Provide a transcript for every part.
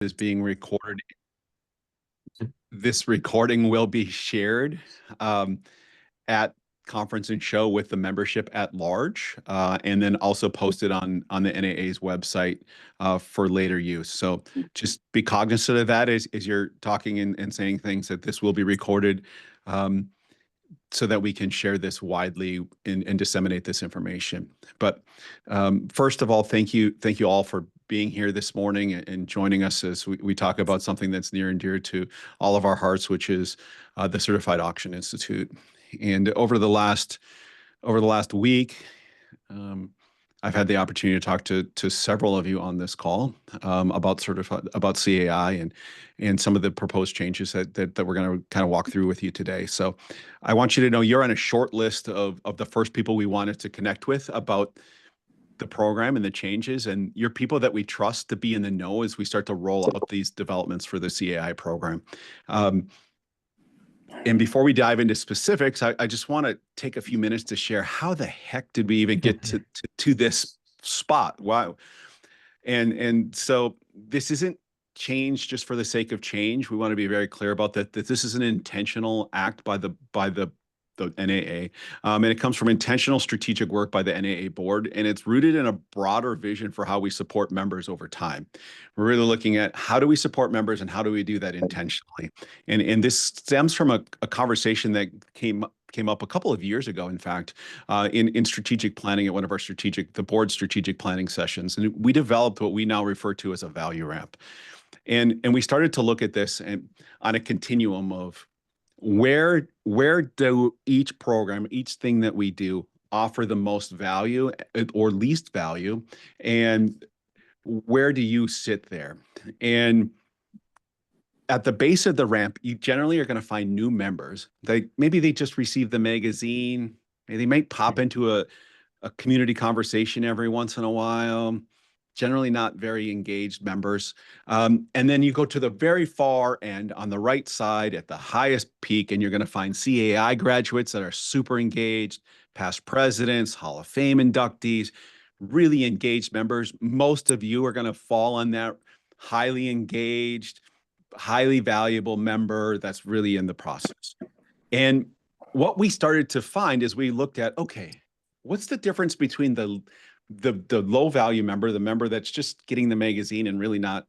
Is being recorded. This recording will be shared at conference and show with the membership at large, and then also posted on the NAA's website for later use. So just be cognizant of that as you're talking and saying things, that this will be recorded, so that we can share this widely and disseminate this information. But first of all, thank you all for being here this morning and joining us as we talk about something that's near and dear to all of our hearts, which is the Certified Auction Institute. And over the last week, I've had the opportunity to talk to several of you on this call about CAI and some of the proposed changes that we're going to kind of walk through with you today. So I want you to know you're on a short list of the first people we wanted to connect with about the program and the changes, and you're people that we trust to be in the know as we start to roll out these developments for the CAI program. And before we dive into specifics, I just want to take a few minutes to share how the heck did we even get to this spot? Wow. And so this isn't change just for the sake of change. We want to be very clear about that this is an intentional act by the NAA, and it comes from intentional strategic work by the NAA board, and it's rooted in a broader vision for how we support members over time. We're really looking at how do we support members and how do we do that intentionally. And this stems from a conversation that came up a couple of years ago, in fact, in strategic planning at one of our the board strategic planning sessions. And we developed what we now refer to as a value ramp. And we started to look at this and on a continuum of where do each program, each thing that we do offer the most value or least value, and where do you sit there? And at the base of the ramp, you generally are going to find new members. Maybe they just received the magazine. Maybe they might pop into a community conversation every once in a while. Generally not very engaged members. And then you go to the very far end on the right side at the highest peak, and you're going to find CAI graduates that are super engaged, past presidents, Hall of Fame inductees, really engaged members. Most of you are going to fall on that highly engaged, highly valuable member that's really in the process. And what we started to find is we looked at, okay, what's the difference between the low value member, the member that's just getting the magazine and really not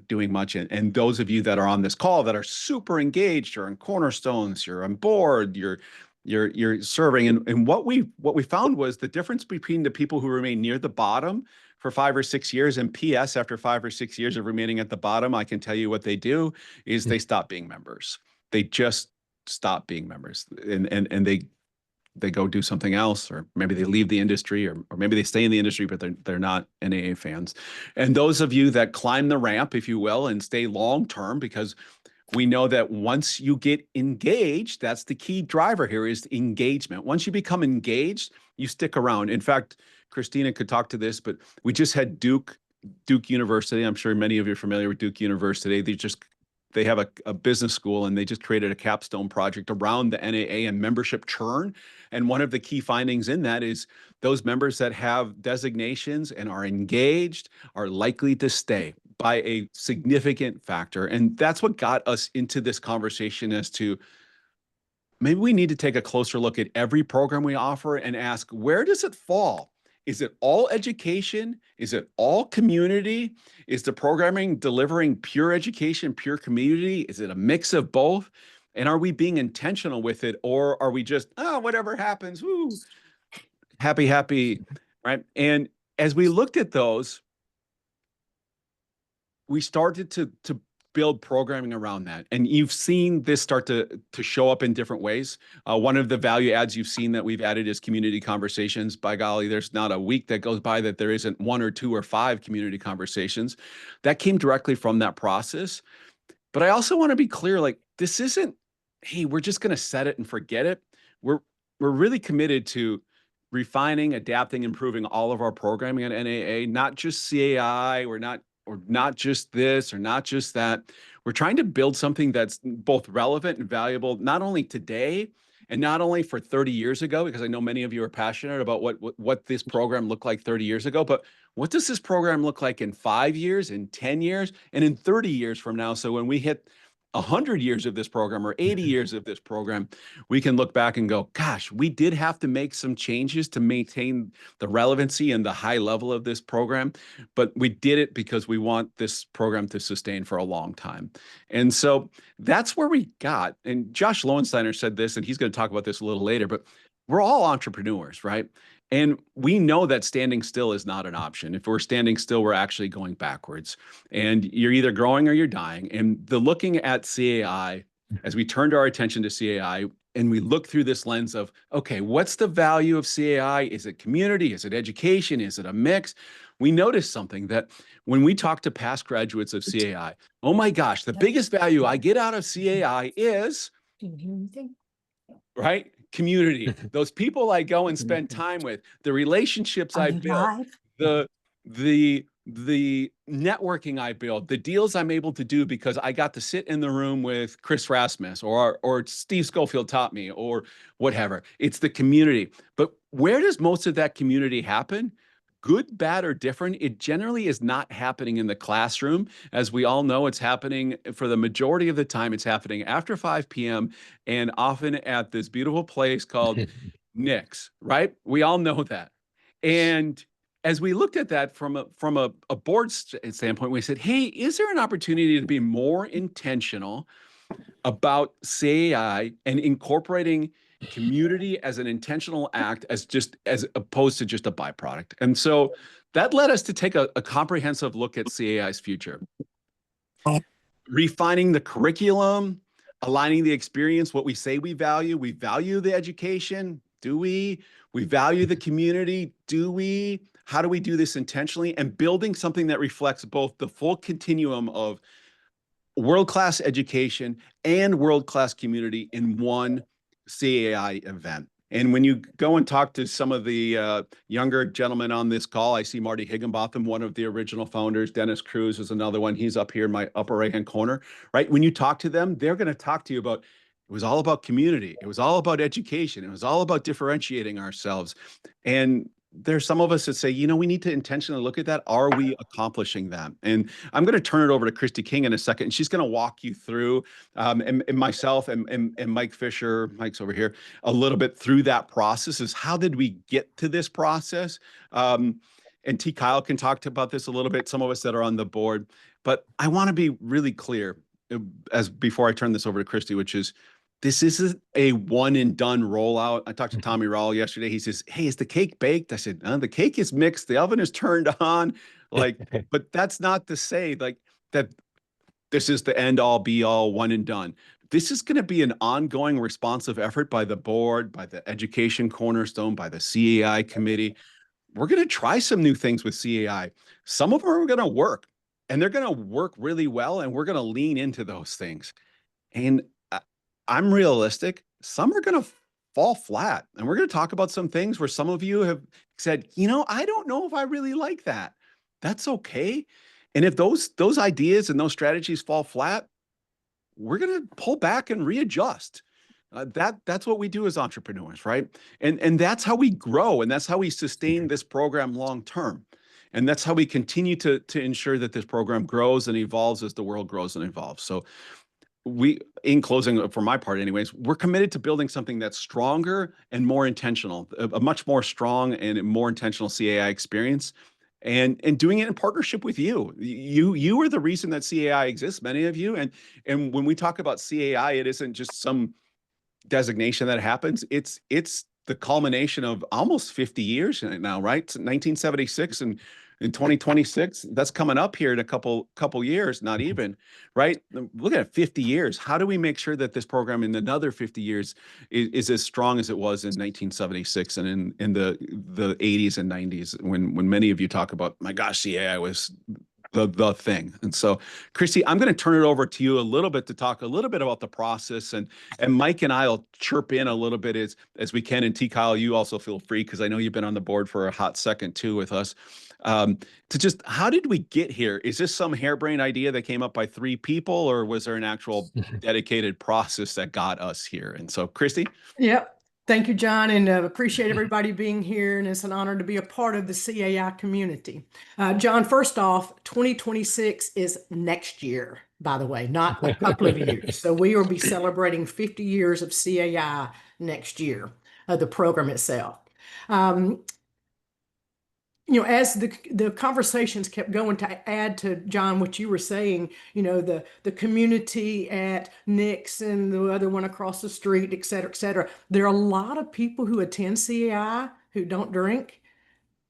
doing much, and those of you that are on this call that are super engaged, you're on cornerstones, you're on board, you're serving, and what we found was the difference between the people who remain near the bottom for 5 or 6 years and PS after 5 or 6 years of remaining at the bottom. I can tell you what they do is they stop being members. They just stop being members, and they go do something else, or maybe they leave the industry, or maybe they stay in the industry, but they're not NAA fans. And those of you that climb the ramp, if you will, and stay long-term, because we know that once you get engaged, that's the key driver here is engagement. Once you become engaged, you stick around. In fact, Christina could talk to this, but we just had Duke University. I'm sure many of you are familiar with Duke University. They have a business school, and they just created a capstone project around the NAA and membership churn. And one of the key findings in that is those members that have designations and are engaged are likely to stay by a significant factor. And that's what got us into this conversation as to maybe we need to take a closer look at every program we offer and ask, where does it fall? Is it all education? Is it all community? Is the programming delivering pure education, pure community? Is it a mix of both? And are we being intentional with it? Or are we just, whatever happens, woo, happy, right? And as we looked at those, we started to build programming around that. And you've seen this start to show up in different ways. One of the value adds you've seen that we've added is community conversations. By golly, there's not a week that goes by that there isn't 1 or 2 or 5 community conversations. That came directly from that process. But I also want to be clear, like, this isn't, hey, we're just going to set it and forget it. We're really committed to refining, adapting, improving all of our programming at NAA, not just CAI, or not just this or not just that. We're trying to build something that's both relevant and valuable, not only today And not only for 30 years ago, because I know many of you are passionate about what this program looked like 30 years ago, but what does this program look like in 5 years, in 10 years, and in 30 years from now? So when we hit 100 years of this program or 80 years of this program, we can look back and go, gosh, we did have to make some changes to maintain the relevancy and the high level of this program, but we did it because we want this program to sustain for a long time. And so that's where we got, and Josh Lowensteiner said this, and he's going to talk about this a little later, but we're all entrepreneurs, right? And we know that standing still is not an option. If we're standing still, we're actually going backwards. And you're either growing or you're dying. And the looking at CAI, as we turned our attention to CAI, and we look through this lens of, okay, what's the value of CAI? Is it community? Is it education? Is it a mix? We noticed something that when we talk to past graduates of CAI, oh my gosh, the biggest value I get out of CAI is, right? Community. Those people I go and spend time with, the relationships I build, the networking I build, the deals I'm able to do because I got to sit in the room with Chris Rasmus or Steve Schofield taught me or whatever. It's the community. But where does most of that community happen? Good, bad, or different, it generally is not happening in the classroom. As we all know, it's happening for the majority of the time, it's happening after 5 p.m. and often at this beautiful place called Nick's, right? We all know that. And as we looked at that from a board standpoint, we said, hey, is there an opportunity to be more intentional about CAI and incorporating community as an intentional act as opposed to just a byproduct? And so that led us to take a comprehensive look at CAI's future. Refining the curriculum, aligning the experience, what we say we value. We value the education. Do we? We value the community. Do we? How do we do this intentionally? And building something that reflects both the full continuum of world-class education and world-class community in one CAI event. And when you go and talk to some of the younger gentlemen on this call, I see Marty Higginbotham, one of the original founders. Dennis Cruz is another one. He's up here in my upper right-hand corner, right? When you talk to them, they're going to talk to you about, it was all about community. It was all about education. It was all about differentiating ourselves. And there's some of us that say, you know, we need to intentionally look at that. Are we accomplishing that? And I'm going to turn it over to Christy King in a second, and she's going to walk you through, and myself and Mike Fisher, Mike's over here, a little bit through that process. Is how did we get to this process? And T. Kyle can talk about this a little bit, some of us that are on the board. But I want to be really clear as before I turn this over to Christy, which is, this isn't a one and done rollout. I talked to Tommy Rawle yesterday. He says, hey, is the cake baked? I said, the cake is mixed. The oven is turned on. Like, but that's not to say like that this is the end all be all one and done. This is going to be an ongoing responsive effort by the board, by the education cornerstone, by the CAI committee. We're going to try some new things with CAI. Some of them are going to work and they're going to work really well. And we're going to lean into those things. And I'm realistic. Some are going to fall flat. And we're going to talk about some things where some of you have said, you know, I don't know if I really like that. That's okay. And if those ideas and those strategies fall flat, we're going to pull back and readjust. That's what we do as entrepreneurs, right? And that's how we grow. And that's how we sustain this program long term. And that's how we continue to ensure that this program grows and evolves as the world grows and evolves. So in closing, for my part anyways, we're committed to building something that's stronger and more intentional, a much more strong and more intentional CAI experience, and doing it in partnership with you. You are the reason that CAI exists, many of you. And when we talk about CAI, it isn't just some designation that happens. It's the culmination of almost 50 years now, right? 1976 and in 2026, that's coming up here in a couple years, not even, right? Look at 50 years. How do we make sure that this program in another 50 years is as strong as it was in 1976 and in the 80s and 90s when many of you talk about, my gosh, CAI was the thing. And so, Christy, I'm going to turn it over to you a little bit to talk a little bit about the process, and Mike and I'll chirp in a little bit as we can. And T. Kyle, you also feel free because I know you've been on the board for a hot second too with us. To just how did we get here? Is this some harebrained idea that came up by three people, or was there an actual dedicated process that got us here? And so, Christy. Yep. Thank you, John, and appreciate everybody being here. And it's an honor to be a part of the CAI community. John, first off, 2026 is next year, by the way, not a couple of years. So we will be celebrating 50 years of CAI next year, the program itself. As the conversations kept going, to add to John what you were saying, the community at Nick's and the other one across the street, et cetera, et cetera. There are a lot of people who attend CAI who don't drink.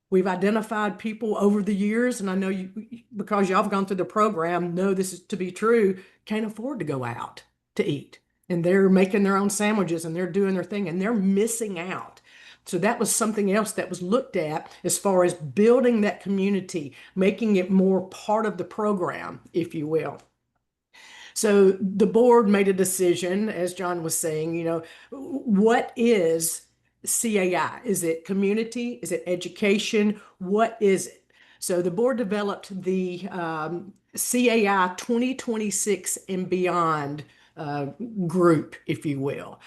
We've identified people over the years, and I know you, because y'all have gone through the program, know this is to be true, can't afford to go out to eat. And they're making their own sandwiches and they're doing their thing and they're missing out. So that was something else that was looked at as far as building that community, making it more part of the program, if you will. So the board made a decision, as John was saying, what is CAI? Is it community? Is it education? What is it? So the board developed the CAI 2026 and beyond group, if you will.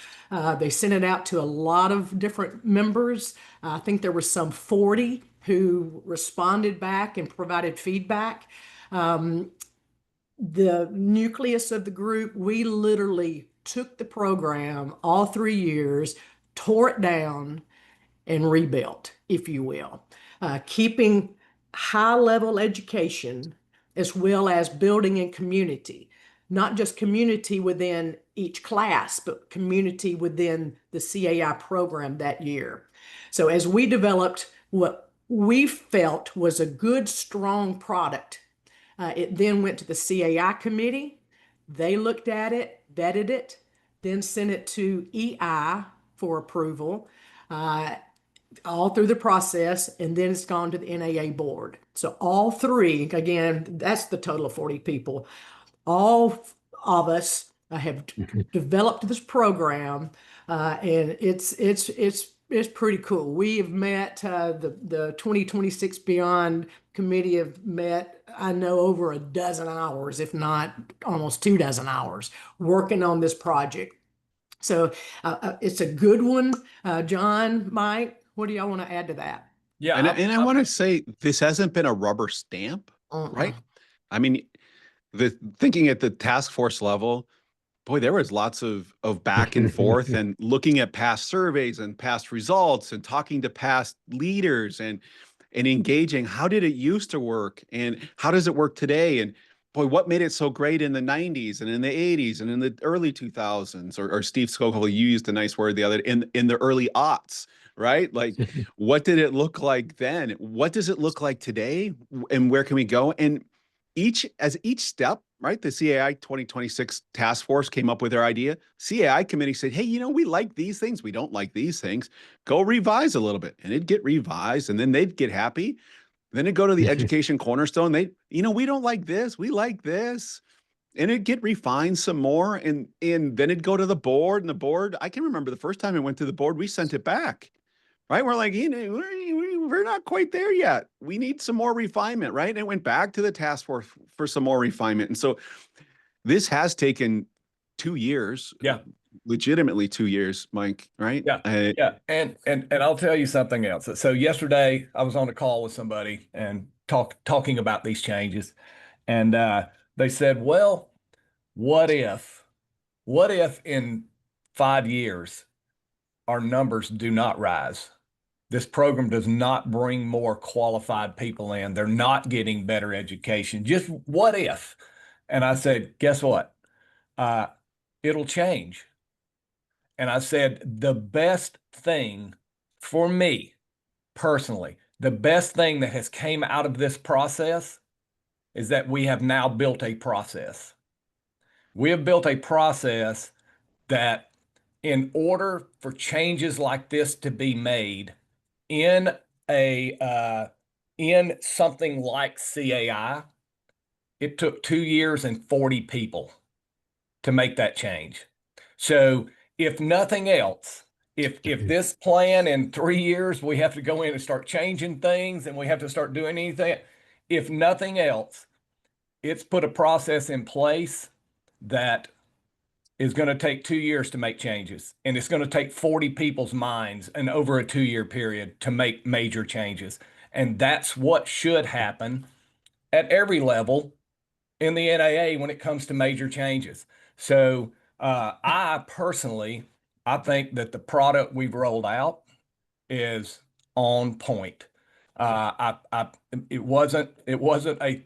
They sent it out to a lot of different members. I think there were some 40 who responded back and provided feedback. The nucleus of the group, we literally took the program all 3 years, tore it down, and rebuilt, if you will, keeping high-level education as well as building in community. Not just community within each class, but community within the CAI program that year. So as we developed what we felt was a good, strong product, it then went to the CAI committee. They looked at it, vetted it, then sent it to EI for approval, all through the process, and then it's gone to the NAA board. So all three, again, that's the total of 40 people. All of us have developed this program, and it's pretty cool. We have met the 2026 Beyond committee have met, I know, over a dozen hours, if not almost 24 hours, working on this project. So it's a good one. John, Mike, what do y'all want to add to that? Yeah, and I want to say this hasn't been a rubber stamp, right? I mean, thinking at the task force level, boy, there was lots of back and forth and looking at past surveys and past results and talking to past leaders and engaging. How did it used to work and how does it work today? And boy, what made it so great in the 90s and in the 80s and in the early 2000s? Or Steve Scogle, you used a nice word the other in the early aughts, right? Like, what did it look like then? What does it look like today? And where can we go? And each step, right? The CAI 2026 task force came up with their idea. CAI committee said, hey, we like these things. We don't like these things. Go revise a little bit. And it'd get revised and then they'd get happy. Then it'd go to the education cornerstone. We don't like this. We like this. And it'd get refined some more. And then it'd go to the board, and the board, I can remember the first time it went to the board, we sent it back. Right? We're like, we're not quite there yet. We need some more refinement, right? And it went back to the task force for some more refinement. And so this has taken 2 years. Yeah. Legitimately 2 years, Mike, right? Yeah. Yeah. And I'll tell you something else. So yesterday I was on a call with somebody and talking about these changes. And they said, well, what if in 5 years our numbers do not rise? This program does not bring more qualified people in. They're not getting better education. Just what if? And I said, guess what? It'll change. And I said, the best thing for me personally, the best thing that has came out of this process is that we have now built a process. We have built a process that, in order for changes like this to be made in something like CAI, it took 2 years and 40 people to make that change. So if nothing else, if this plan in 3 years, we have to go in and start changing things and we have to start doing anything, if nothing else, it's put a process in place that is going to take 2 years to make changes. And it's going to take 40 people's minds and over a 2-year period to make major changes. And that's what should happen at every level in the NAA when it comes to major changes. So I personally, I think that the product we've rolled out is on point. It wasn't a,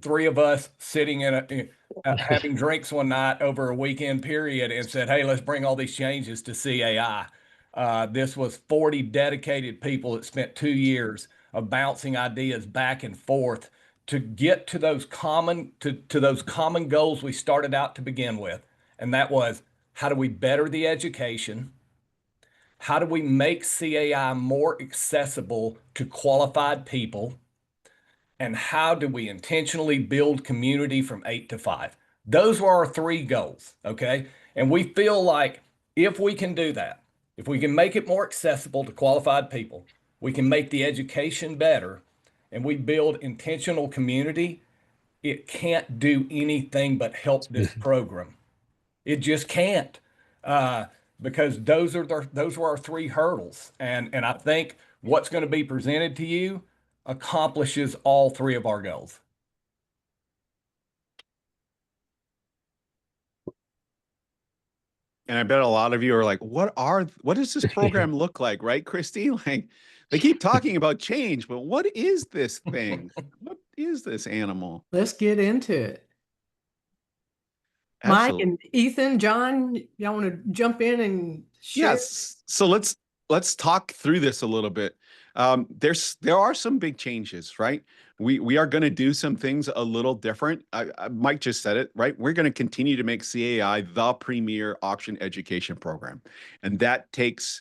three of us sitting in having drinks one night over a weekend period and said, hey, let's bring all these changes to CAI. This was 40 dedicated people that spent 2 years of bouncing ideas back and forth to get to those common goals we started out to begin with. And that was, how do we better the education? How do we make CAI more accessible to qualified people? And how do we intentionally build community from 8 to 5? Those were our 3 goals, okay? And we feel like if we can do that, if we can make it more accessible to qualified people, we can make the education better, and we build intentional community, it can't do anything but help this program. It just can't, because those were our 3 hurdles, and I think what's going to be presented to you accomplishes all 3 of our goals. And I bet a lot of you are like, what does this program look like, right, Christy? Like, they keep talking about change, but what is this thing? What is this animal? Let's get into it. Absolutely. Mike and Ethan, John, y'all want to jump in and share? Yes. So let's talk through this a little bit. There are some big changes, right? We are going to do some things a little different. Mike just said it, right? We're going to continue to make CAI the premier auction education program, and that takes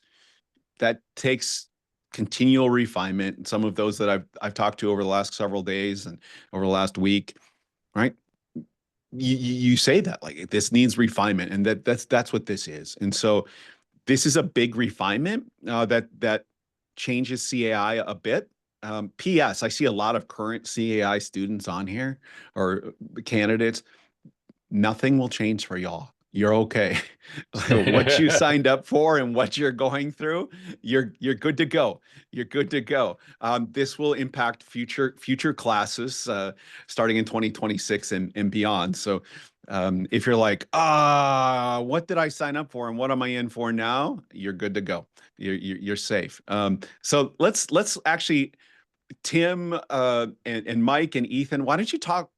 continual refinement. Some of those that I've talked to over the last several days and over the last week, right? You say that like this needs refinement, and that's what this is. And so this is a big refinement that changes CAI a bit. P.S. I see a lot of current CAI students on here or candidates. Nothing will change for y'all. You're okay. What you signed up for and what you're going through, you're good to go. You're good to go. This will impact future classes starting in 2026 and beyond. So if you're like, what did I sign up for and what am I in for now? You're good to go. You're safe. So let's actually, Tim and Mike and Ethan, why don't you talk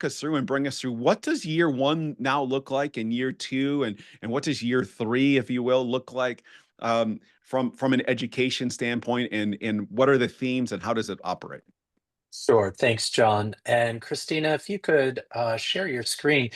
us through and bring us through what does year 1 now look like, and year 2, and what does year 3, if you will, look like from an education standpoint, and what are the themes and how does it operate? Sure. Thanks, John. And Christina, if you could share your screen.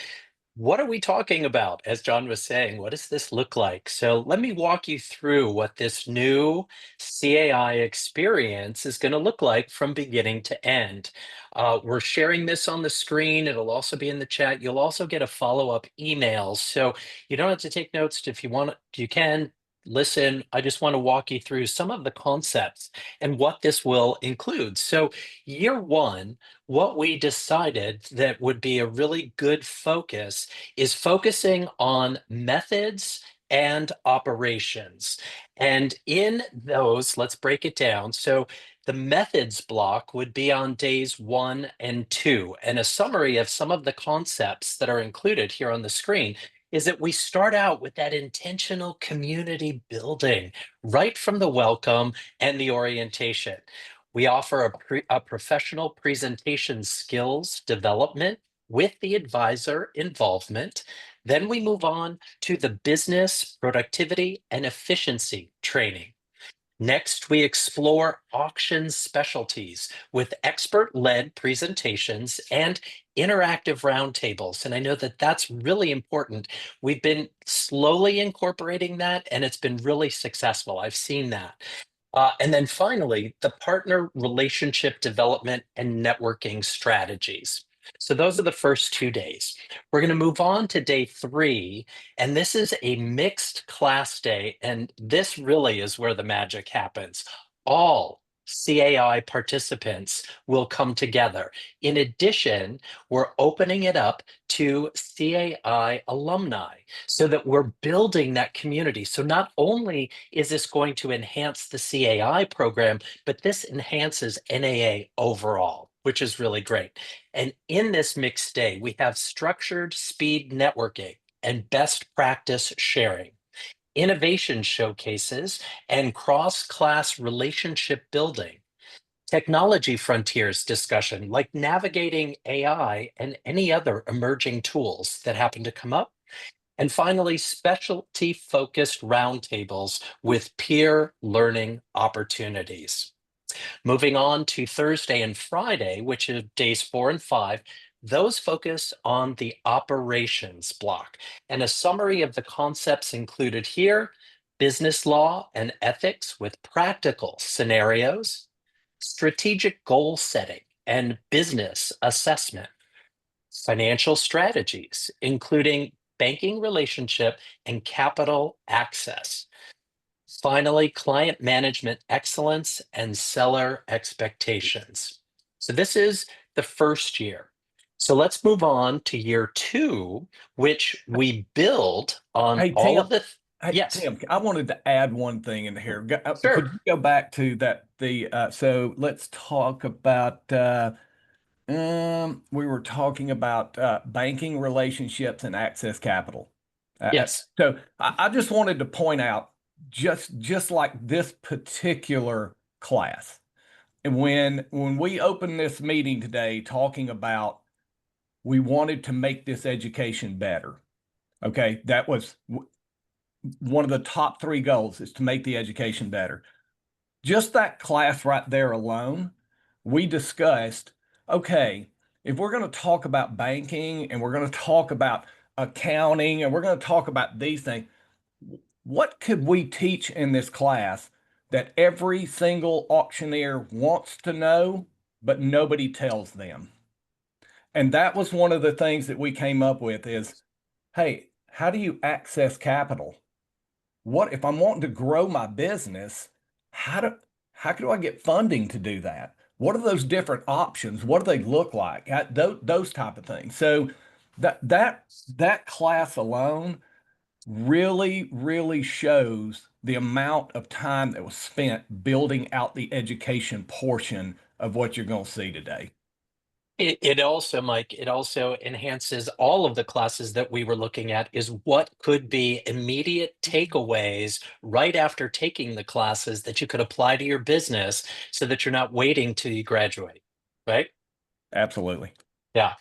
What are we talking about? As John was saying, what does this look like? So let me walk you through what this new CAI experience is going to look like from beginning to end. We're sharing this on the screen. It'll also be in the chat. You'll also get a follow-up email. So you don't have to take notes. If you want, you can listen. I just want to walk you through some of the concepts and what this will include. So year 1, what we decided that would be a really good focus is focusing on methods and operations. And in those, let's break it down. So the methods block would be on days 1 and 2. And a summary of some of the concepts that are included here on the screen is that we start out with that intentional community building right from the welcome and the orientation. We offer a professional presentation skills development with the advisor involvement. Then we move on to the business, productivity, and efficiency training. Next, we explore auction specialties with expert-led presentations and interactive roundtables. And I know that that's really important. We've been slowly incorporating that, and it's been really successful. I've seen that. And then finally, the partner relationship development and networking strategies. So those are the first 2 days. We're going to move on to day 3, and this is a mixed class day, and this really is where the magic happens. All CAI participants will come together. In addition, we're opening it up to CAI alumni so that we're building that community. So not only is this going to enhance the CAI program, but this enhances NAA overall, which is really great. And in this mixed day, we have structured speed networking and best practice sharing, innovation showcases, and cross-class relationship building, technology frontiers discussion, like navigating AI and any other emerging tools that happen to come up. And finally, specialty-focused roundtables with peer learning opportunities. Moving on to Thursday and Friday, which is days 4 and 5, those focus on the operations block. And a summary of the concepts included here: business law and ethics with practical scenarios, strategic goal setting and business assessment, financial strategies, including banking relationship and capital access. Finally, client management excellence and seller expectations. So this is the first year. So let's move on to year 2, which we build on Hey, all Tim. of the. Hey, Yes, Tim, I wanted to add one thing in here. sure. Could you go back to that? So let's talk about, we were talking about banking relationships and access capital. Yes. So I just wanted to point out, just like this particular class, and when we opened this meeting today talking about we wanted to make this education better. Okay, that was one of the top 3 goals, is to make the education better. Just that class right there alone, we discussed, okay, if we're going to talk about banking and we're going to talk about accounting and we're going to talk about these things, what could we teach in this class that every single auctioneer wants to know, but nobody tells them? And that was one of the things that we came up with is, hey, how do you access capital? What if I'm wanting to grow my business? How do I get funding to do that? What are those different options? What do they look like? Those type of things. So that class alone really shows the amount of time that was spent building out the education portion of what you're going to see today. It also, Mike, it also enhances all of the classes that we were looking at, is what could be immediate takeaways right after taking the classes that you could apply to your business so that you're not waiting till you graduate, right? Absolutely. Yeah.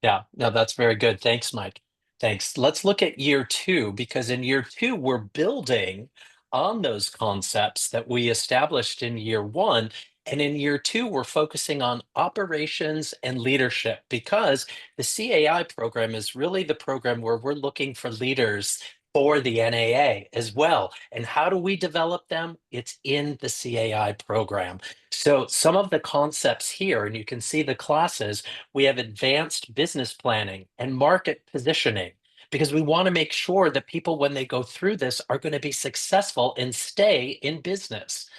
Yeah. No, that's very good. Thanks, Mike. Thanks. Let's look at year 2, because in year 2, we're building on those concepts that we established in year 1. And in year 2, we're focusing on operations and leadership, because the CAI program is really the program where we're looking for leaders for the NAA as well. And how do we develop them? It's in the CAI program. So some of the concepts here, and you can see the classes, we have advanced business planning and market positioning, because we want to make sure that people, when they go through this, are going to be successful and stay in business.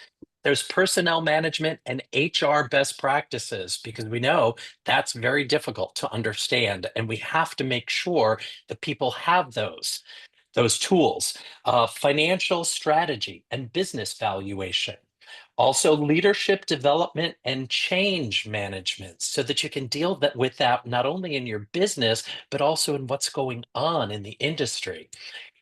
There's personnel management and HR best practices, because we know that's very difficult to understand, and we have to make sure that people have those tools. Financial strategy and business valuation. Also, leadership development and change management, so that you can deal with that not only in your business, but also in what's going on in the industry.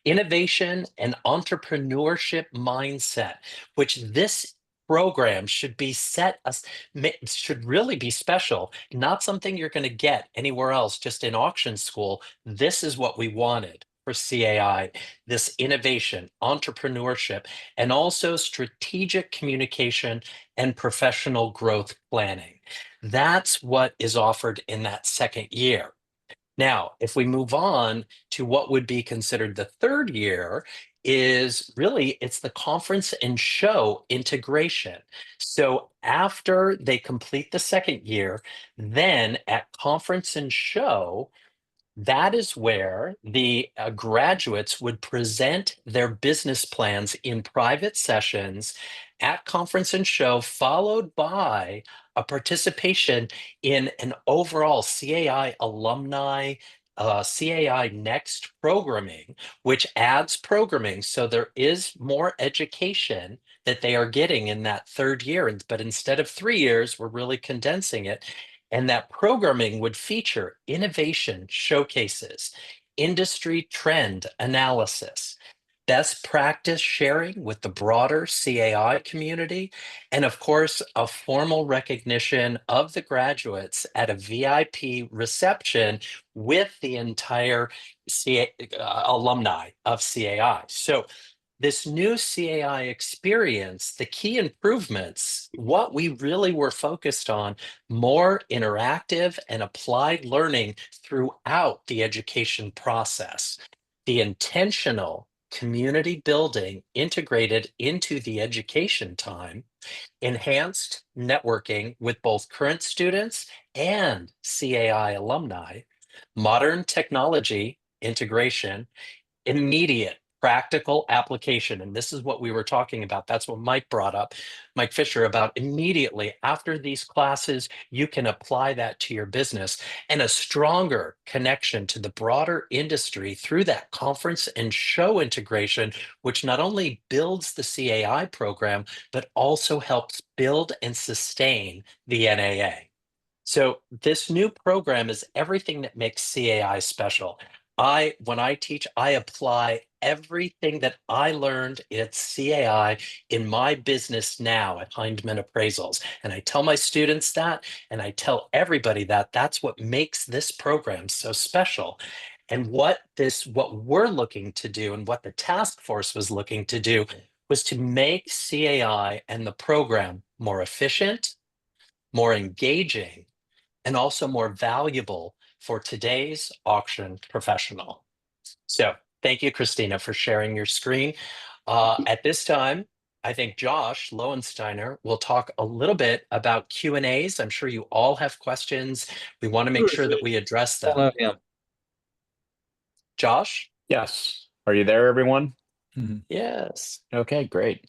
Innovation and entrepreneurship mindset, which this program should be should really be special, not something you're going to get anywhere else, just in auction school. This is what we wanted for CAI: this innovation, entrepreneurship, and also strategic communication and professional growth planning. That's what is offered in that second year. Now, if we move on to what would be considered the third year, is really it's the conference and show integration. So after they complete the second year, then at conference and show, that is where the graduates would present their business plans in private sessions at conference and show, followed by a participation in an overall CAI alumni, CAI Next programming, which adds programming. So there is more education that they are getting in that third year. But instead of 3 years, we're really condensing it. And that programming would feature innovation showcases, industry trend analysis, best practice sharing with the broader CAI community, and of course, a formal recognition of the graduates at a VIP reception with the entire alumni of CAI. So this new CAI experience, the key improvements, what we really were focused on, more interactive and applied learning throughout the education process. The intentional community building integrated into the education time, enhanced networking with both current students and CAI alumni, modern technology integration, immediate practical application. And this is what we were talking about. That's what Mike brought up, Mike Fisher, about immediately after these classes, you can apply that to your business, and a stronger connection to the broader industry through that conference and show integration, which not only builds the CAI program, but also helps build and sustain the NAA. So this new program is everything that makes CAI special. When I teach, I apply everything that I learned at CAI in my business now at Hindman Appraisals. And I tell my students that, and I tell everybody that that's what makes this program so special. And what we're looking to do, and what the task force was looking to do, was to make CAI and the program more efficient, more engaging, and also more valuable for today's auction professional. So thank you, Christina, for sharing your screen. At this time, I think Josh Lowensteiner will talk a little bit about Q&As. I'm sure you all have questions. We want to make sure that we address them. Josh? Yes. Are you there, everyone? Yes. Okay, great.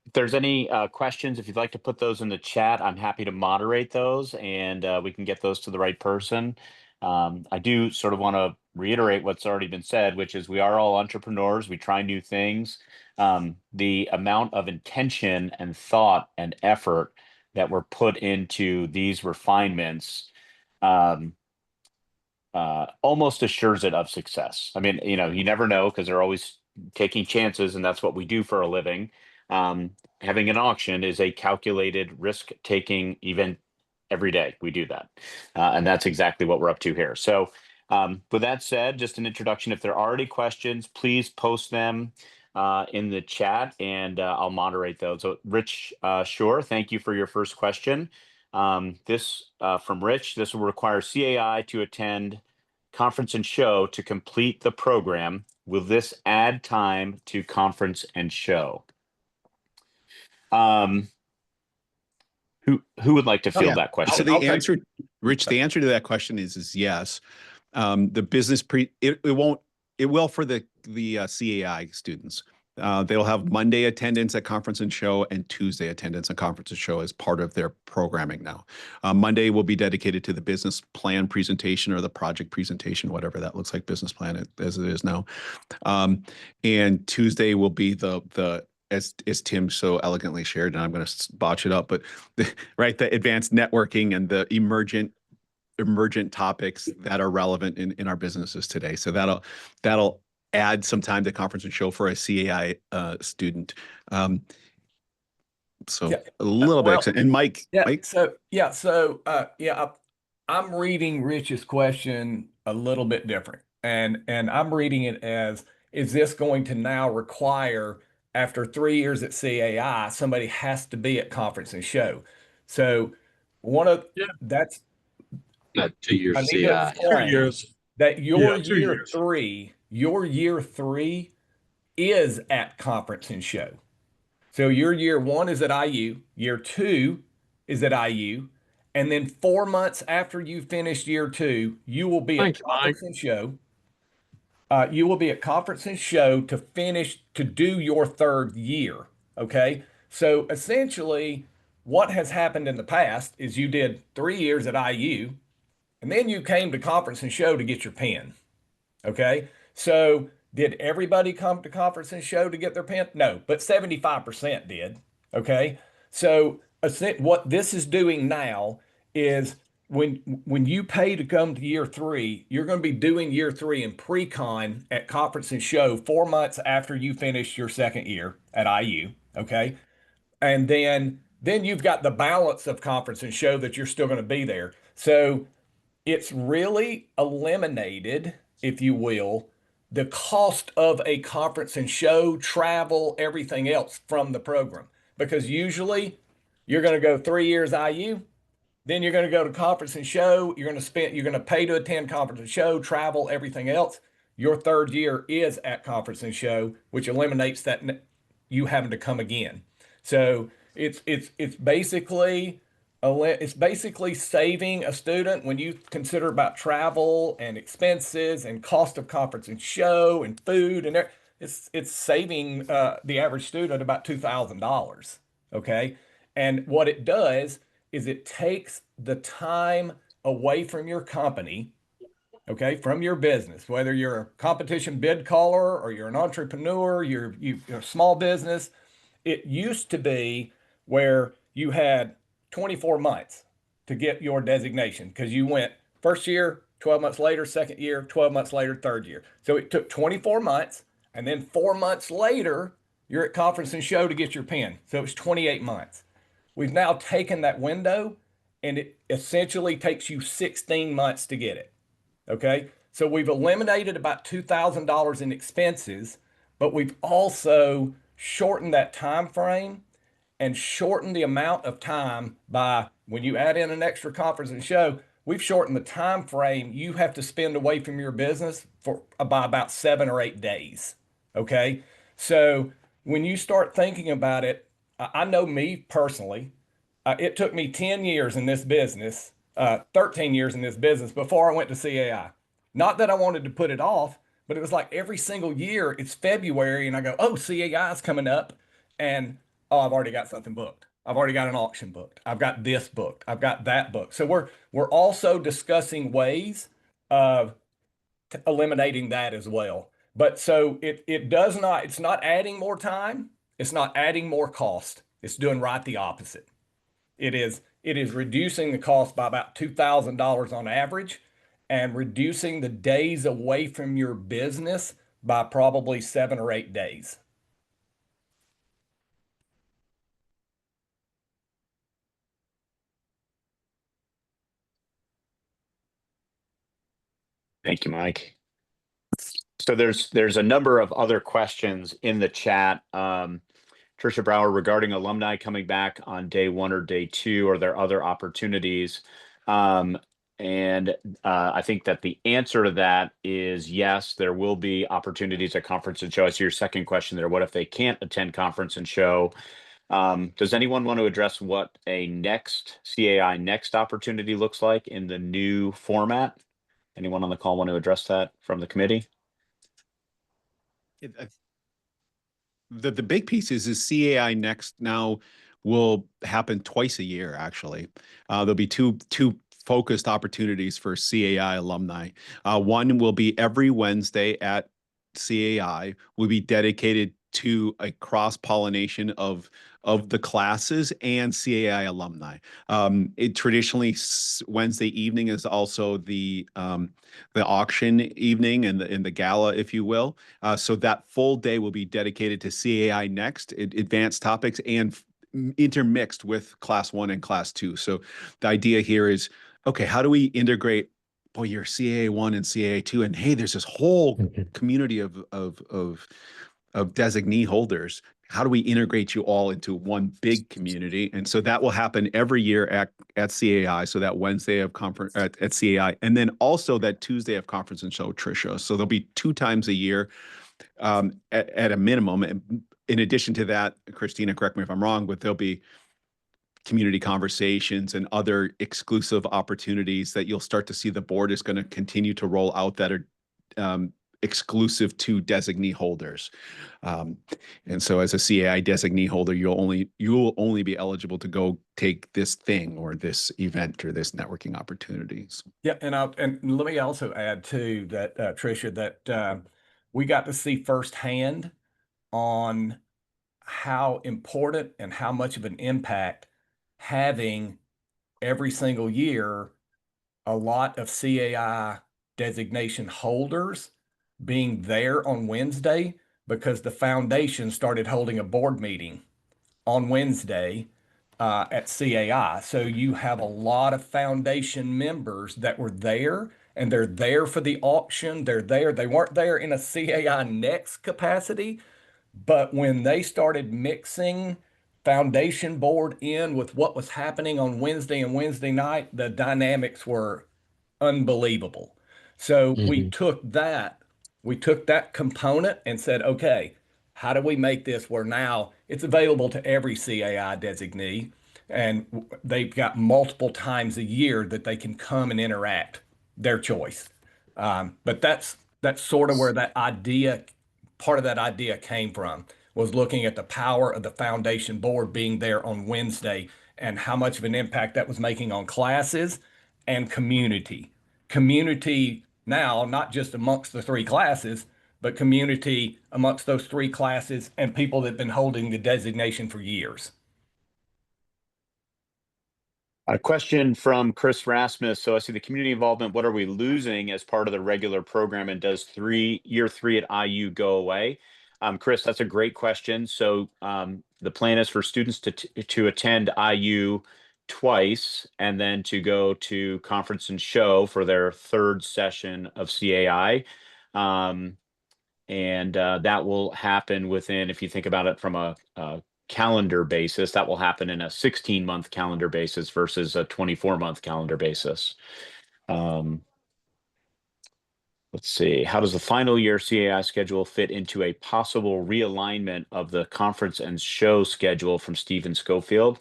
If there's any questions, if you'd like to put those in the chat, I'm happy to moderate those, and we can get those to the right person. I do sort of want to reiterate what's already been said, which is we are all entrepreneurs. We try new things. The amount of intention and thought and effort that were put into these refinements almost assures it of success. I mean, you never know, because they're always taking chances, and that's what we do for a living. Having an auction is a calculated risk-taking event every day. We do that. And that's exactly what we're up to here. So with that said, just an introduction. If there are any questions, please post them in the chat, and I'll moderate those. So Rich Shore, thank you for your first question. This from Rich, this will require CAI to attend conference and show to complete the program. Will this add time to conference and show? Who would like to field that question? So the answer, Rich, the answer to that question is yes. The business it will for the CAI students. They'll have Monday attendance at conference and show and Tuesday attendance at conference and show as part of their programming now. Monday will be dedicated to the business plan presentation or the project presentation, whatever that looks like, business plan as it is now. And Tuesday will be the as Tim so elegantly shared, and I'm going to botch it up, but the advanced networking and the emergent topics that are relevant in our businesses today. So that'll add some time to conference and show for a CAI student. A little bit. And Mike. Mike? I'm reading Rich's question a little bit different, and I'm reading it as, is this going to now require, after 3 years at CAI, somebody has to be at conference and show? So that's 2 years I need to CAI. explain 2 years. that your Yeah, 2 year years. your year three is at conference and show. So your year one is at IU, year two is at IU, and then 4 months after you finish year two, you will be Thank at you, Mike. conference and show. You will be at conference and show to do your third year. Okay. So essentially, what has happened in the past is you did 3 years at IU, and then you came to conference and show to get your pen. Okay. So did everybody come to conference and show to get their pen? No, but 75% did. Okay. So what this is doing now is when you pay to come to year three, you're going to be doing year three in pre-con at conference and show 4 months after you finish your second year at IU. Okay. And then you've got the balance of conference and show that you're still going to be there. So it's really eliminated, if you will, the cost of a conference and show, travel, everything else from the program. Because usually you're going to go 3 years IU, then you're going to go to conference and show, you're going to pay to attend conference and show, travel, everything else. Your third year is at conference and show, which eliminates that you having to come again. So it's basically saving a student when you consider about travel and expenses and cost of conference and show and food and it's saving the average student about $2,000. Okay, and what it does is it takes the time away from your company. Okay, from your business, whether you're a competition bid caller or you're an entrepreneur, you're a small business. It used to be where you had 24 months to get your designation because you went first year, 12 months later, second year, 12 months later, third year. So it took 24 months, and then 4 months later, you're at conference and show to get your pen. So it was 28 months. We've now taken that window, and it essentially takes you 16 months to get it. Okay, so we've eliminated about $2,000 in expenses, but we've also shortened that time frame and shortened the amount of time by when you add in an extra conference and show, we've shortened the time frame you have to spend away from your business by about 7 or 8 days. Okay, so when you start thinking about it, I know me personally, it took me 10 years in this business, 13 years in this business before I went to CAI. Not that I wanted to put it off, but it was like every single year it's February and I go, oh, CAI is coming up. And oh, I've already got something booked. I've already got an auction booked. I've got this booked. I've got that booked. So we're also discussing ways of eliminating that as well. But so it's not adding more time. It's not adding more cost. It's doing right the opposite. It is reducing the cost by about $2,000 on average and reducing the days away from your business by probably 7 or 8 days. Thank you, Mike. So there's a number of other questions in the chat. Tricia Brower, regarding alumni coming back on day 1 or day 2, are there other opportunities? I think that the answer to that is yes, there will be opportunities at conference and show. I see your second question there. What if they can't attend conference and show? Does anyone want to address what a CAI next opportunity looks like in the new format? Anyone on the call want to address that from the committee? The big piece is CAI Next now will happen twice a year, actually. There'll be two focused opportunities for CAI alumni. One will be every Wednesday at CAI, will be dedicated to a cross-pollination of the classes and CAI alumni. It traditionally Wednesday evening is also the auction evening and the gala, if you will. So that full day will be dedicated to CAI Next, advanced topics, and intermixed with Class 1 and Class 2. So the idea here is, okay, how do we integrate, boy, your CAA 1 and CAA 2, and hey, there's this whole community of designee holders. How do we integrate you all into one big community? And so that will happen every year at CAI. So that Wednesday of conference at CAI, and then also that Tuesday of conference and show, Tricia. So there'll be 2 times a year at a minimum. And in addition to that, Christina, correct me if I'm wrong, but there'll be community conversations and other exclusive opportunities that you'll start to see the board is going to continue to roll out that are exclusive to designee holders. And so as a CAI designee holder, you'll only be eligible to go take this thing or this event or this networking opportunities. Yeah, and let me also add too that Tricia, that we got to see firsthand on how important and how much of an impact having every single year a lot of CAI designation holders being there on Wednesday, because the foundation started holding a board meeting on Wednesday at CAI. So you have a lot of foundation members that were there, and they're there for the auction. They're there. They weren't there in a CAI Next capacity, but when they started mixing foundation board in with what was happening on Wednesday and Wednesday night, the dynamics were unbelievable. So we took that component and said, okay, how do we make this where now it's available to every CAI designee, and they've got multiple times a year that they can come and interact, their choice. But that's sort of where part of that idea came from, was looking at the power of the foundation board being there on Wednesday and how much of an impact that was making on classes and community. Community now, not just amongst the 3 classes, but community amongst those 3 classes and people that have been holding the designation for years. A question from Chris Rasmus. So I see the community involvement. What are we losing as part of the regular program, and does year 3 at IU go away? Chris, that's a great question. So the plan is for students to attend IU twice, and then to go to conference and show for their 3rd session of CAI. And that will happen within, if you think about it from a calendar basis, that will happen in a 16-month calendar basis versus a 24-month calendar basis. Let's see. How does the final year CAI schedule fit into a possible realignment of the conference and show schedule, from Stephen Schofield?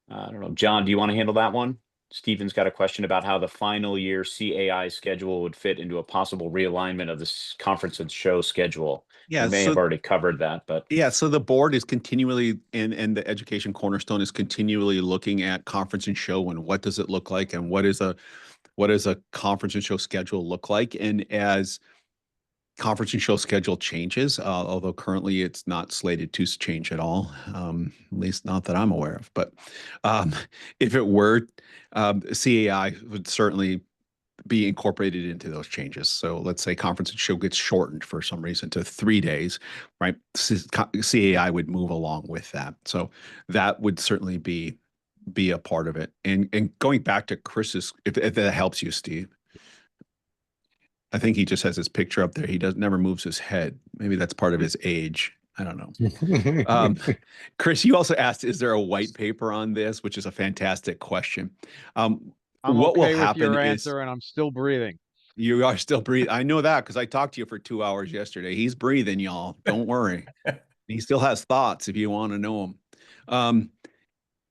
I don't know. John, do you want to handle that one? Stephen's got a question about how the final year CAI schedule would fit into a possible realignment of this conference and show schedule. Yeah, you may have already covered that, but yeah. So the board is continually, and the Education Cornerstone is continually looking at conference and show, and what does it look like, and what does a conference and show schedule look like. And as conference and show schedule changes, although currently it's not slated to change at all, at least not that I'm aware of. But if it were, CAI would certainly be incorporated into those changes. So let's say conference and show gets shortened for some reason to 3 days, right? CAI would move along with that. So that would certainly be a part of it. And going back to Chris's, if that helps you, Steve. I think he just has his picture up there. He never moves his head. Maybe that's part of his age. I don't know. Chris, you also asked, is there a white paper on this? Which is a fantastic question. I'm what okay will with happen your is answer, and I'm still breathing. You are still breathing. I know that because I talked to you for 2 hours yesterday. He's breathing, y'all. Don't worry. He still has thoughts if you want to know him.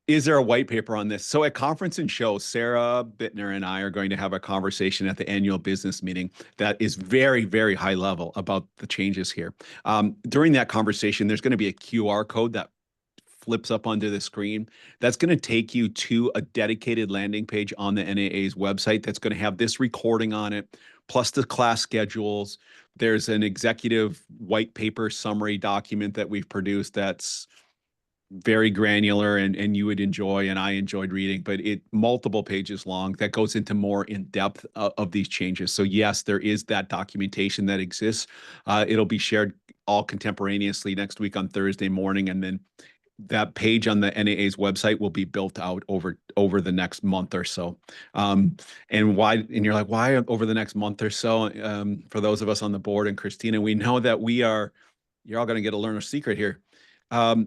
Is there a white paper on this? So at conference and show, Sarah Bittner and I are going to have a conversation at the annual business meeting that is very, very high level about the changes here. During that conversation, there's going to be a QR code that flips up onto the screen. That's going to take you to a dedicated landing page on the NAA's website that's going to have this recording on it, plus the class schedules. There's an executive white paper summary document that we've produced that's very granular and you would enjoy, and I enjoyed reading, but it multiple pages long that goes into more in depth of these changes. So yes, there is that documentation that exists. It'll be shared all contemporaneously next week on Thursday morning, and then that page on the NAA's website will be built out over the next month or so. And you're like, why over the next month or so? For those of us on the board and Christina, we know that you're all going to get a learner secret here.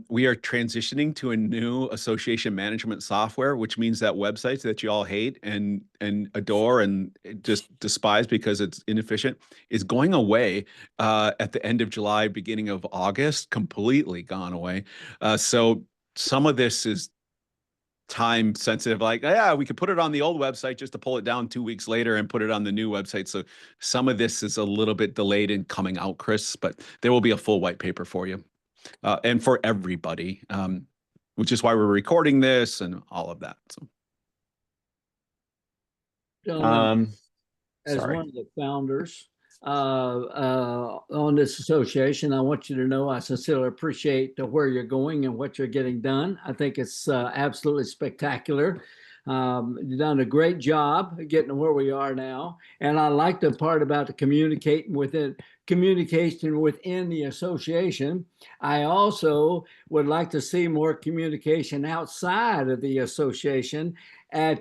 We are transitioning to a new association management software, which means that websites that you all hate and adore and just despise because it's inefficient is going away at the end of July, beginning of August, completely gone away. So some of this is time sensitive, like, yeah, we could put it on the old website just to pull it down 2 weeks later and put it on the new website. So some of this is a little bit delayed in coming out, Chris, but there will be a full white paper for you. And for everybody, which is why we're recording this and all of that. So, Gentlemen, as sorry. one of the founders on this association, I want you to know I sincerely appreciate where you're going and what you're getting done. I think it's absolutely spectacular. You've done a great job getting to where we are now. And I like the part about the communication within the association. I also would like to see more communication outside of the association,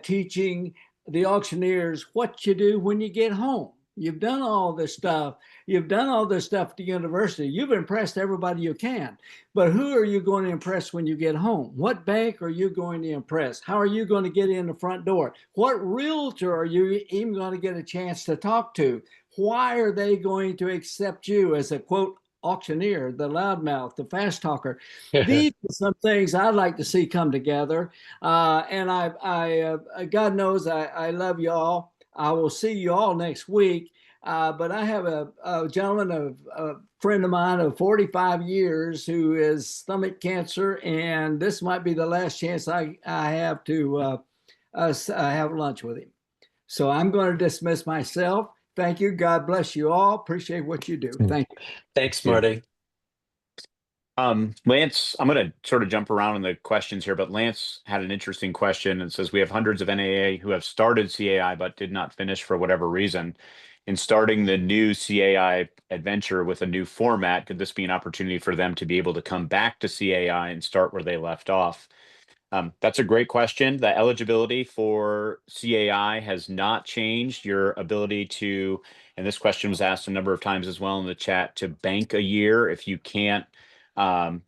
teaching the auctioneers what you do when you get home. You've done all this stuff. You've done all this stuff at the university. You've impressed everybody you can. But who are you going to impress when you get home? What bank are you going to impress? How are you going to get in the front door? What realtor are you even going to get a chance to talk to? Why are they going to accept you as a, quote, auctioneer, the loudmouth, the fast talker? These are some things I'd like to see come together. And God knows I love you all. I will see you all next week. But I have a gentleman, a friend of mine of 45 years who is stomach cancer, and this might be the last chance I have to have lunch with him. So I'm going to dismiss myself. Thank you. God bless you all. Appreciate what you do. Thank you. Thanks, Marty. Lance, I'm going to sort of jump around in the questions here, but Lance had an interesting question and says, we have hundreds of NAA who have started CAI but did not finish for whatever reason. In starting the new CAI adventure with a new format, could this be an opportunity for them to be able to come back to CAI and start where they left off? That's a great question. The eligibility for CAI has not changed. Your ability to, and this question was asked a number of times as well in the chat, to bank a year if you can't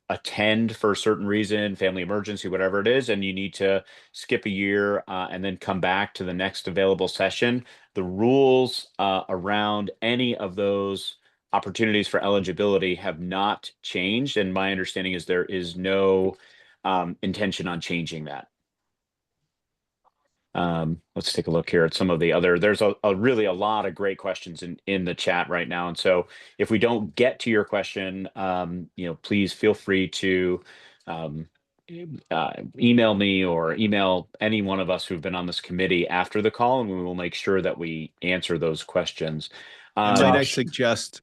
attend for a certain reason, family emergency, whatever it is, and you need to skip a year and then come back to the next available session. The rules around any of those opportunities for eligibility have not changed. And my understanding is there is no intention on changing that. Let's take a look here at some of the other, there's really a lot of great questions in the chat right now. And so if we don't get to your question, please feel free to email me or email any one of us who've been on this committee after the call, and we will make sure that we answer those questions. Might I suggest,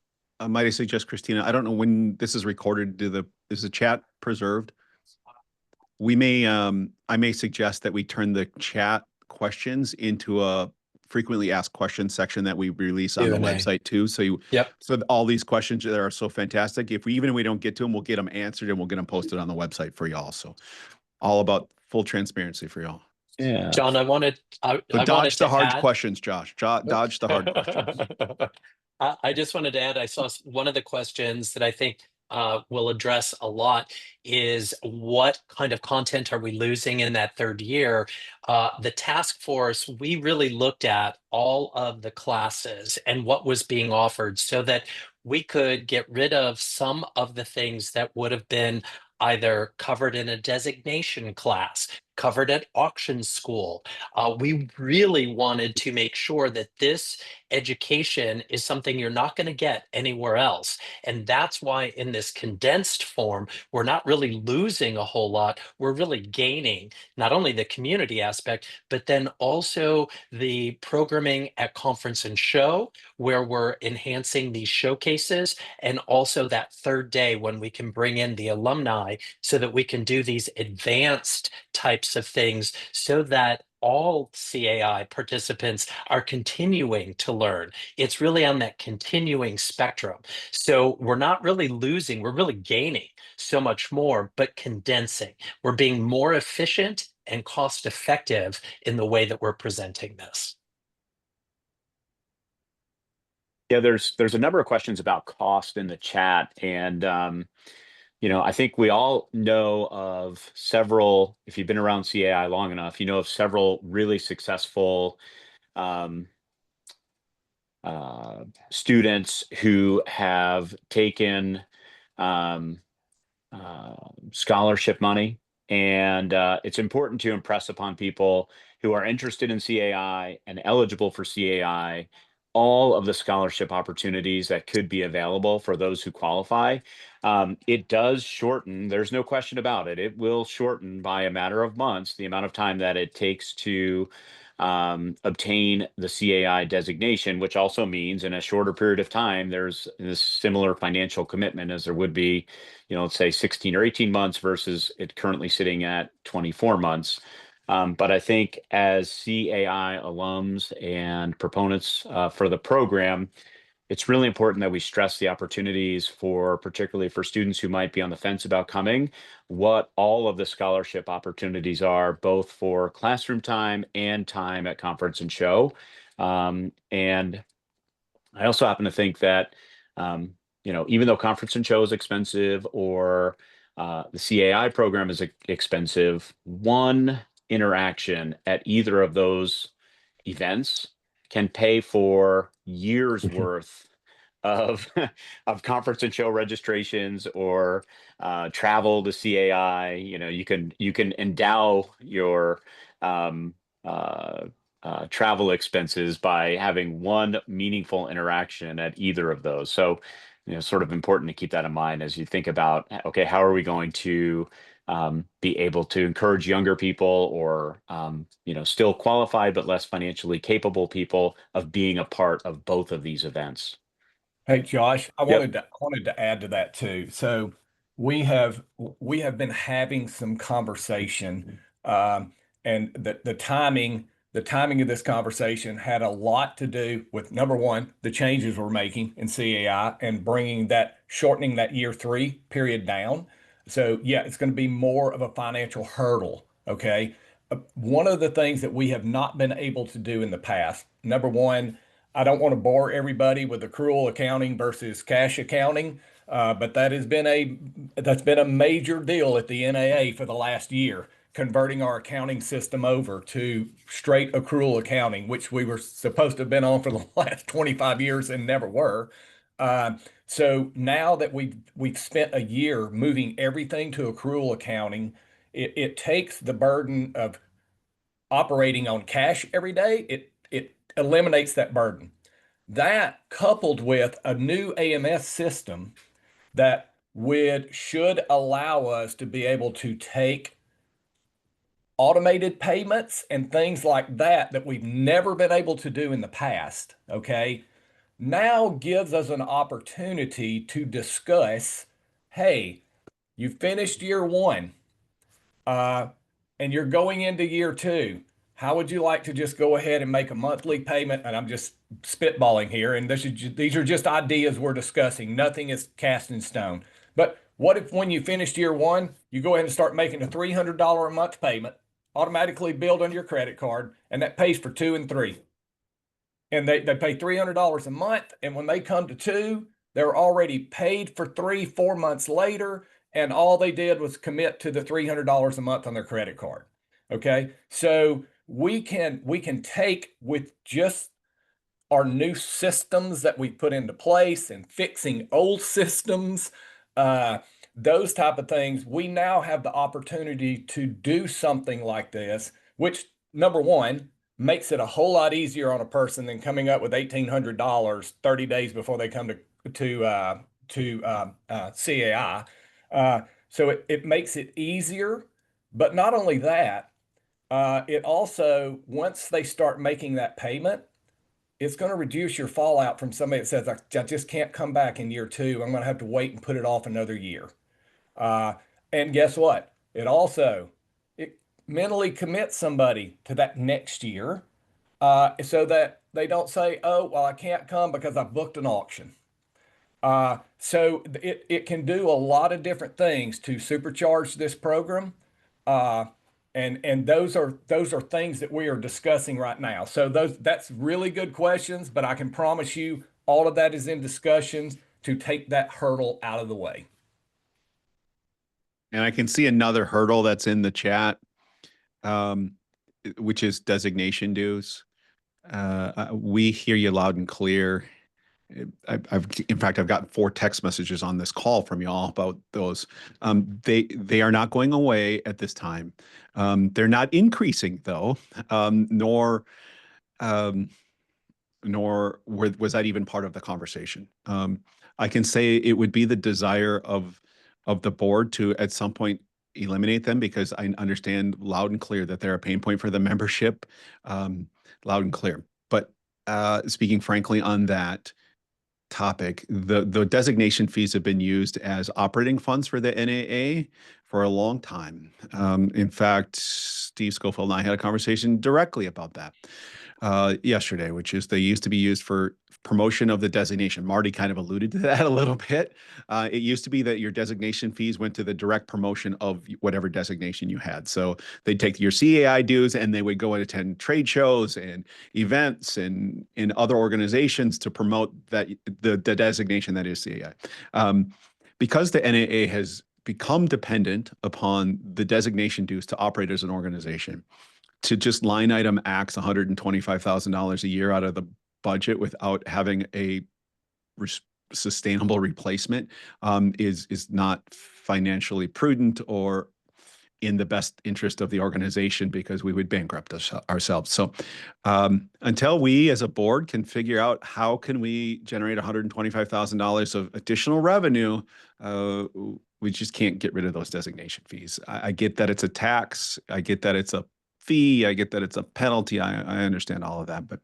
Christina, I don't know when this is recorded, is the chat preserved? We may, I may suggest that we turn the chat questions into a frequently asked questions section that we release on the website too. So so all these questions that are so fantastic, if we don't get to them, we'll get them answered and we'll get them posted on the website for y'all. So all about full transparency for y'all. Yeah, John, I wanted the hard questions, Josh. Dodge the hard questions. I just wanted to add, I saw one of the questions that I think will address a lot is what kind of content are we losing in that third year? The task force, we really looked at all of the classes and what was being offered so that we could get rid of some of the things that would have been either covered in a designation class, covered at auction school. We really wanted to make sure that this education is something you're not going to get anywhere else. And that's why in this condensed form, we're not really losing a whole lot. We're really gaining not only the community aspect, but then also the programming at conference and show, where we're enhancing these showcases, and also that third day when we can bring in the alumni so that we can do these advanced types of things so that all CAI participants are continuing to learn. It's really on that continuing spectrum. So we're not really losing, we're really gaining so much more, but condensing. We're being more efficient and cost effective in the way that we're presenting this. Yeah, there's a number of questions about cost in the chat, and I think we all know of several. If you've been around CAI long enough, you know of several really successful um, students who have taken um, scholarship money. And it's important to impress upon people who are interested in CAI and eligible for CAI all of the scholarship opportunities that could be available for those who qualify. It does shorten, there's no question about it. It will shorten by a matter of months the amount of time that it takes to obtain the CAI designation, which also means in a shorter period of time, there's this similar financial commitment as there would be, let's say 16 or 18 months versus it currently sitting at 24 months. But I think as CAI alums and proponents for the program, it's really important that we stress the opportunities particularly for students who might be on the fence about coming, what all of the scholarship opportunities are, both for classroom time and time at conference and show. And I also happen to think that, even though conference and show is expensive or the CAI program is expensive, one interaction at either of those events can pay for years worth of of conference and show registrations or travel to CAI. You can endow your um, uh, travel expenses by having one meaningful interaction at either of those. So, sort of important to keep that in mind as you think about, okay, how are we going to be able to encourage younger people or, still qualified but less financially capable people of being a part of both of these events? Hey, Josh, I Yep. wanted to add to that too. So we have been having some conversation, and the timing of this conversation had a lot to do with number one, the changes we're making in CAI and shortening that year 3 period down. So yeah, it's going to be more of a financial hurdle. Okay. One of the things that we have not been able to do in the past, number one, I don't want to bore everybody with accrual accounting versus cash accounting, but that's been a major deal at the NAA for the last year, converting our accounting system over to straight accrual accounting, which we were supposed to have been on for the last 25 years and never were. So now that we've spent a year moving everything to accrual accounting, it takes the burden of operating on cash every day. It eliminates that burden. That coupled with a new AMS system that should allow us to be able to take automated payments and things like that we've never been able to do in the past, okay, now gives us an opportunity to discuss, hey, you finished year 1, uh, and you're going into year 2. How would you like to just go ahead and make a monthly payment? And I'm just spitballing here, and these are just ideas we're discussing. Nothing is cast in stone. But what if when you finished year 1, you go ahead and start making a $300 a month payment, automatically billed on your credit card, and that pays for 2 and 3. And they pay $300 a month, and when they come to 2, they're already paid for 3, 4 months later, and all they did was commit to the $300 a month on their credit card. Okay, so we can take with just our new systems that we put into place and fixing old systems, those type of things. We now have the opportunity to do something like this, which number one makes it a whole lot easier on a person than coming up with $1,800 30 days before they come to CAI. So it makes it easier, but not only that, it also, once they start making that payment, it's going to reduce your fallout from somebody that says, I just can't come back in year 2. I'm going to have to wait and put it off another year. And guess what? mentally commit somebody to that next year, so that they don't say, oh, well, I can't come because I booked an auction. So it can do a lot of different things to supercharge this program. Uh, and those are things that we are discussing right now. So that's really good questions, but I can promise you all of that is in discussions to take that hurdle out of the way. And I can see another hurdle that's in the chat, which is designation dues. We hear you loud and clear. In fact, I've gotten 4 text messages on this call from y'all about those. They are not going away at this time. They're not increasing though, nor was that even part of the conversation. I can say it would be the desire of the board to at some point eliminate them, because I understand loud and clear that they're a pain point for the membership, loud and clear. But speaking frankly on that topic, the designation fees have been used as operating funds for the NAA for a long time. In fact, Steve Schofield and I had a conversation directly about that yesterday, which is they used to be used for promotion of the designation. Marty kind of alluded to that a little bit. It used to be that your designation fees went to the direct promotion of whatever designation you had. So they'd take your CAI dues and they would go and attend trade shows and events and in other organizations to promote that the designation that is CAI. Because the NAA has become dependent upon the designation dues to operate as an organization, to just line item axe $125,000 a year out of the budget without having a sustainable replacement is not financially prudent or in the best interest of the organization, because we would bankrupt ourselves. So until we as a board can figure out how can we generate $125,000 of additional revenue, we just can't get rid of those designation fees. I get that it's a tax. I get that it's a fee. I get that it's a penalty. I understand all of that, but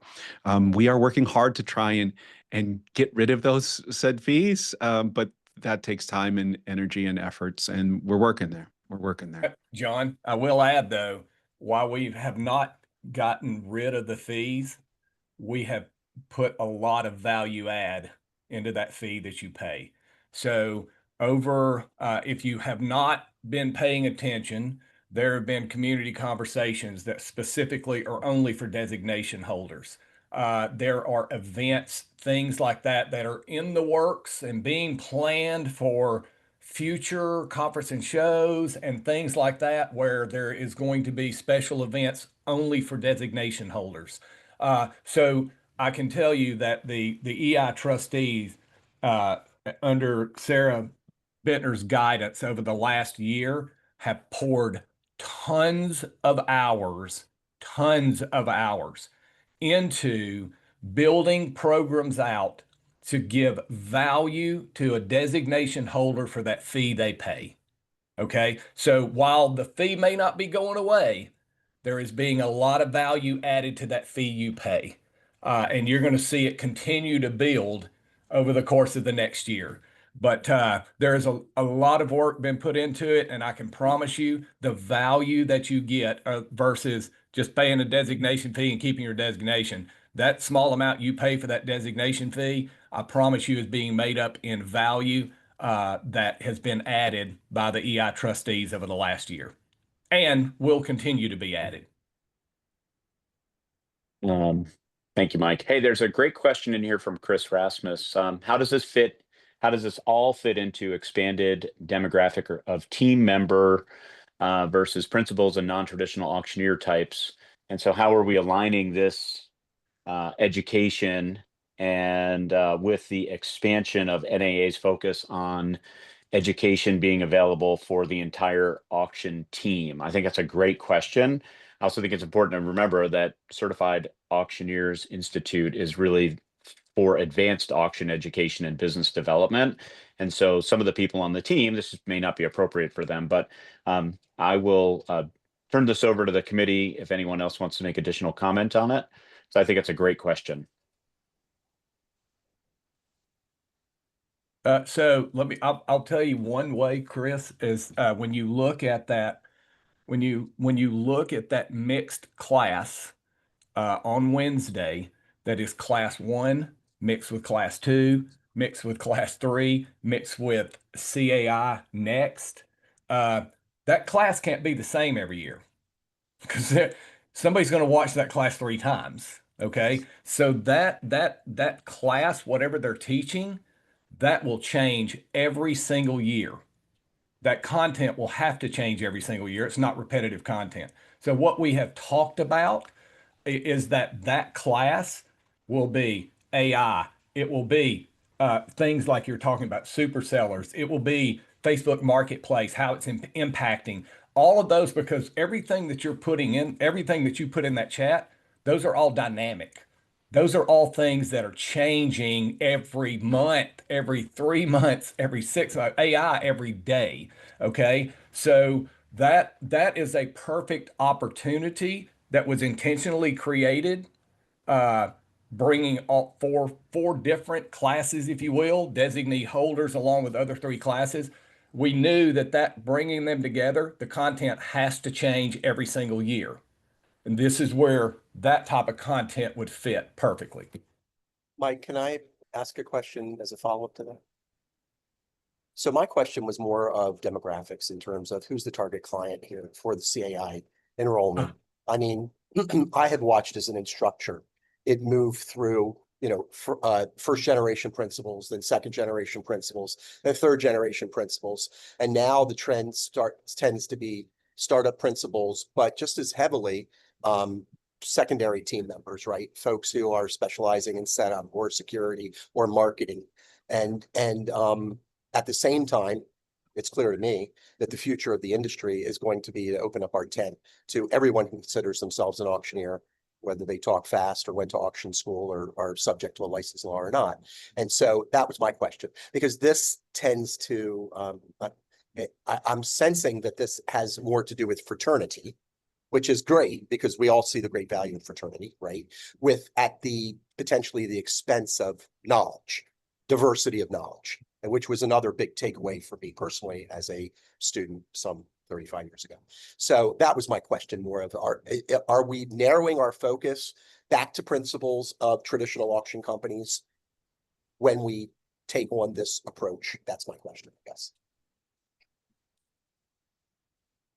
we are working hard to try and get rid of those said fees. But that takes time and energy and efforts, and we're working there. We're working there. John, I will add though, while we have not gotten rid of the fees, we have put a lot of value add into that fee that you pay. So if you have not been paying attention, there have been community conversations that specifically are only for designation holders. There are events, things like that are in the works and being planned for future conference and shows and things like that, where there is going to be special events only for designation holders. So I can tell you that the EI trustees, under Sarah Bittner's guidance over the last year, have poured tons of hours into building programs out to give value to a designation holder for that fee they pay. Okay, so while the fee may not be going away, there is being a lot of value added to that fee you pay. And you're going to see it continue to build over the course of the next year. But there's a lot of work been put into it, and I can promise you the value that you get versus just paying a designation fee and keeping your designation. That small amount you pay for that designation fee, I promise you, is being made up in value that has been added by the EI trustees over the last year and will continue to be added. Thank you, Mike. Hey, there's a great question in here from Chris Rasmus. How does this all fit into expanded demographic of team member versus principals and non-traditional auctioneer types? And so how are we aligning this education and with the expansion of NAA's focus on education being available for the entire auction team? I think that's a great question. I also think it's important to remember that Certified Auctioneers Institute is really for advanced auction education and business development. And so some of the people on the team, this may not be appropriate for them, but I will turn this over to the committee if anyone else wants to make additional comment on it. So I think it's a great question. So I'll tell you one way, Chris, is when you look at that when you look at that mixed class on Wednesday, that is class 1 mixed with class 2, mixed with class 3, mixed with CAI next, that class can't be the same every year because somebody's going to watch that class 3 times. Okay, so that class, whatever they're teaching, that will change every single year. That content will have to change every single year. It's not repetitive content. So what we have talked about is that class will be AI. It will be things like you're talking about, super sellers. It will be Facebook Marketplace, how it's impacting all of those, because everything that you're putting in, everything that you put in that chat, those are all dynamic. Those are all things that are changing every month, every 3 months, every 6 months, AI every day. Okay. So that is a perfect opportunity that was intentionally created, bringing all four different classes, if you will, designee holders along with other 3 classes. We knew that bringing them together, the content has to change every single year. And this is where that type of content would fit perfectly. Mike, can I ask a question as a follow-up to that? So my question was more of demographics in terms of who's the target client here for the CAI enrollment. I mean, I had watched as an instructor it move through, first generation principals, then second generation principals, then third generation principals. And now the trend tends to be startup principals, but just as heavily, secondary team members, right? Folks who are specializing in setup or security or marketing. And at the same time, it's clear to me that the future of the industry is going to be to open up our tent to everyone who considers themselves an auctioneer, whether they talk fast or went to auction school or are subject to a license law or not. And so that was my question, because this tends to, I'm sensing that this has more to do with fraternity, which is great because we all see the great value in fraternity, right? At the potentially the expense of knowledge, diversity of knowledge, and which was another big takeaway for me personally as a student some 35 years ago. So that was my question, more of are we narrowing our focus back to principles of traditional auction companies when we take on this approach? That's my question, I guess.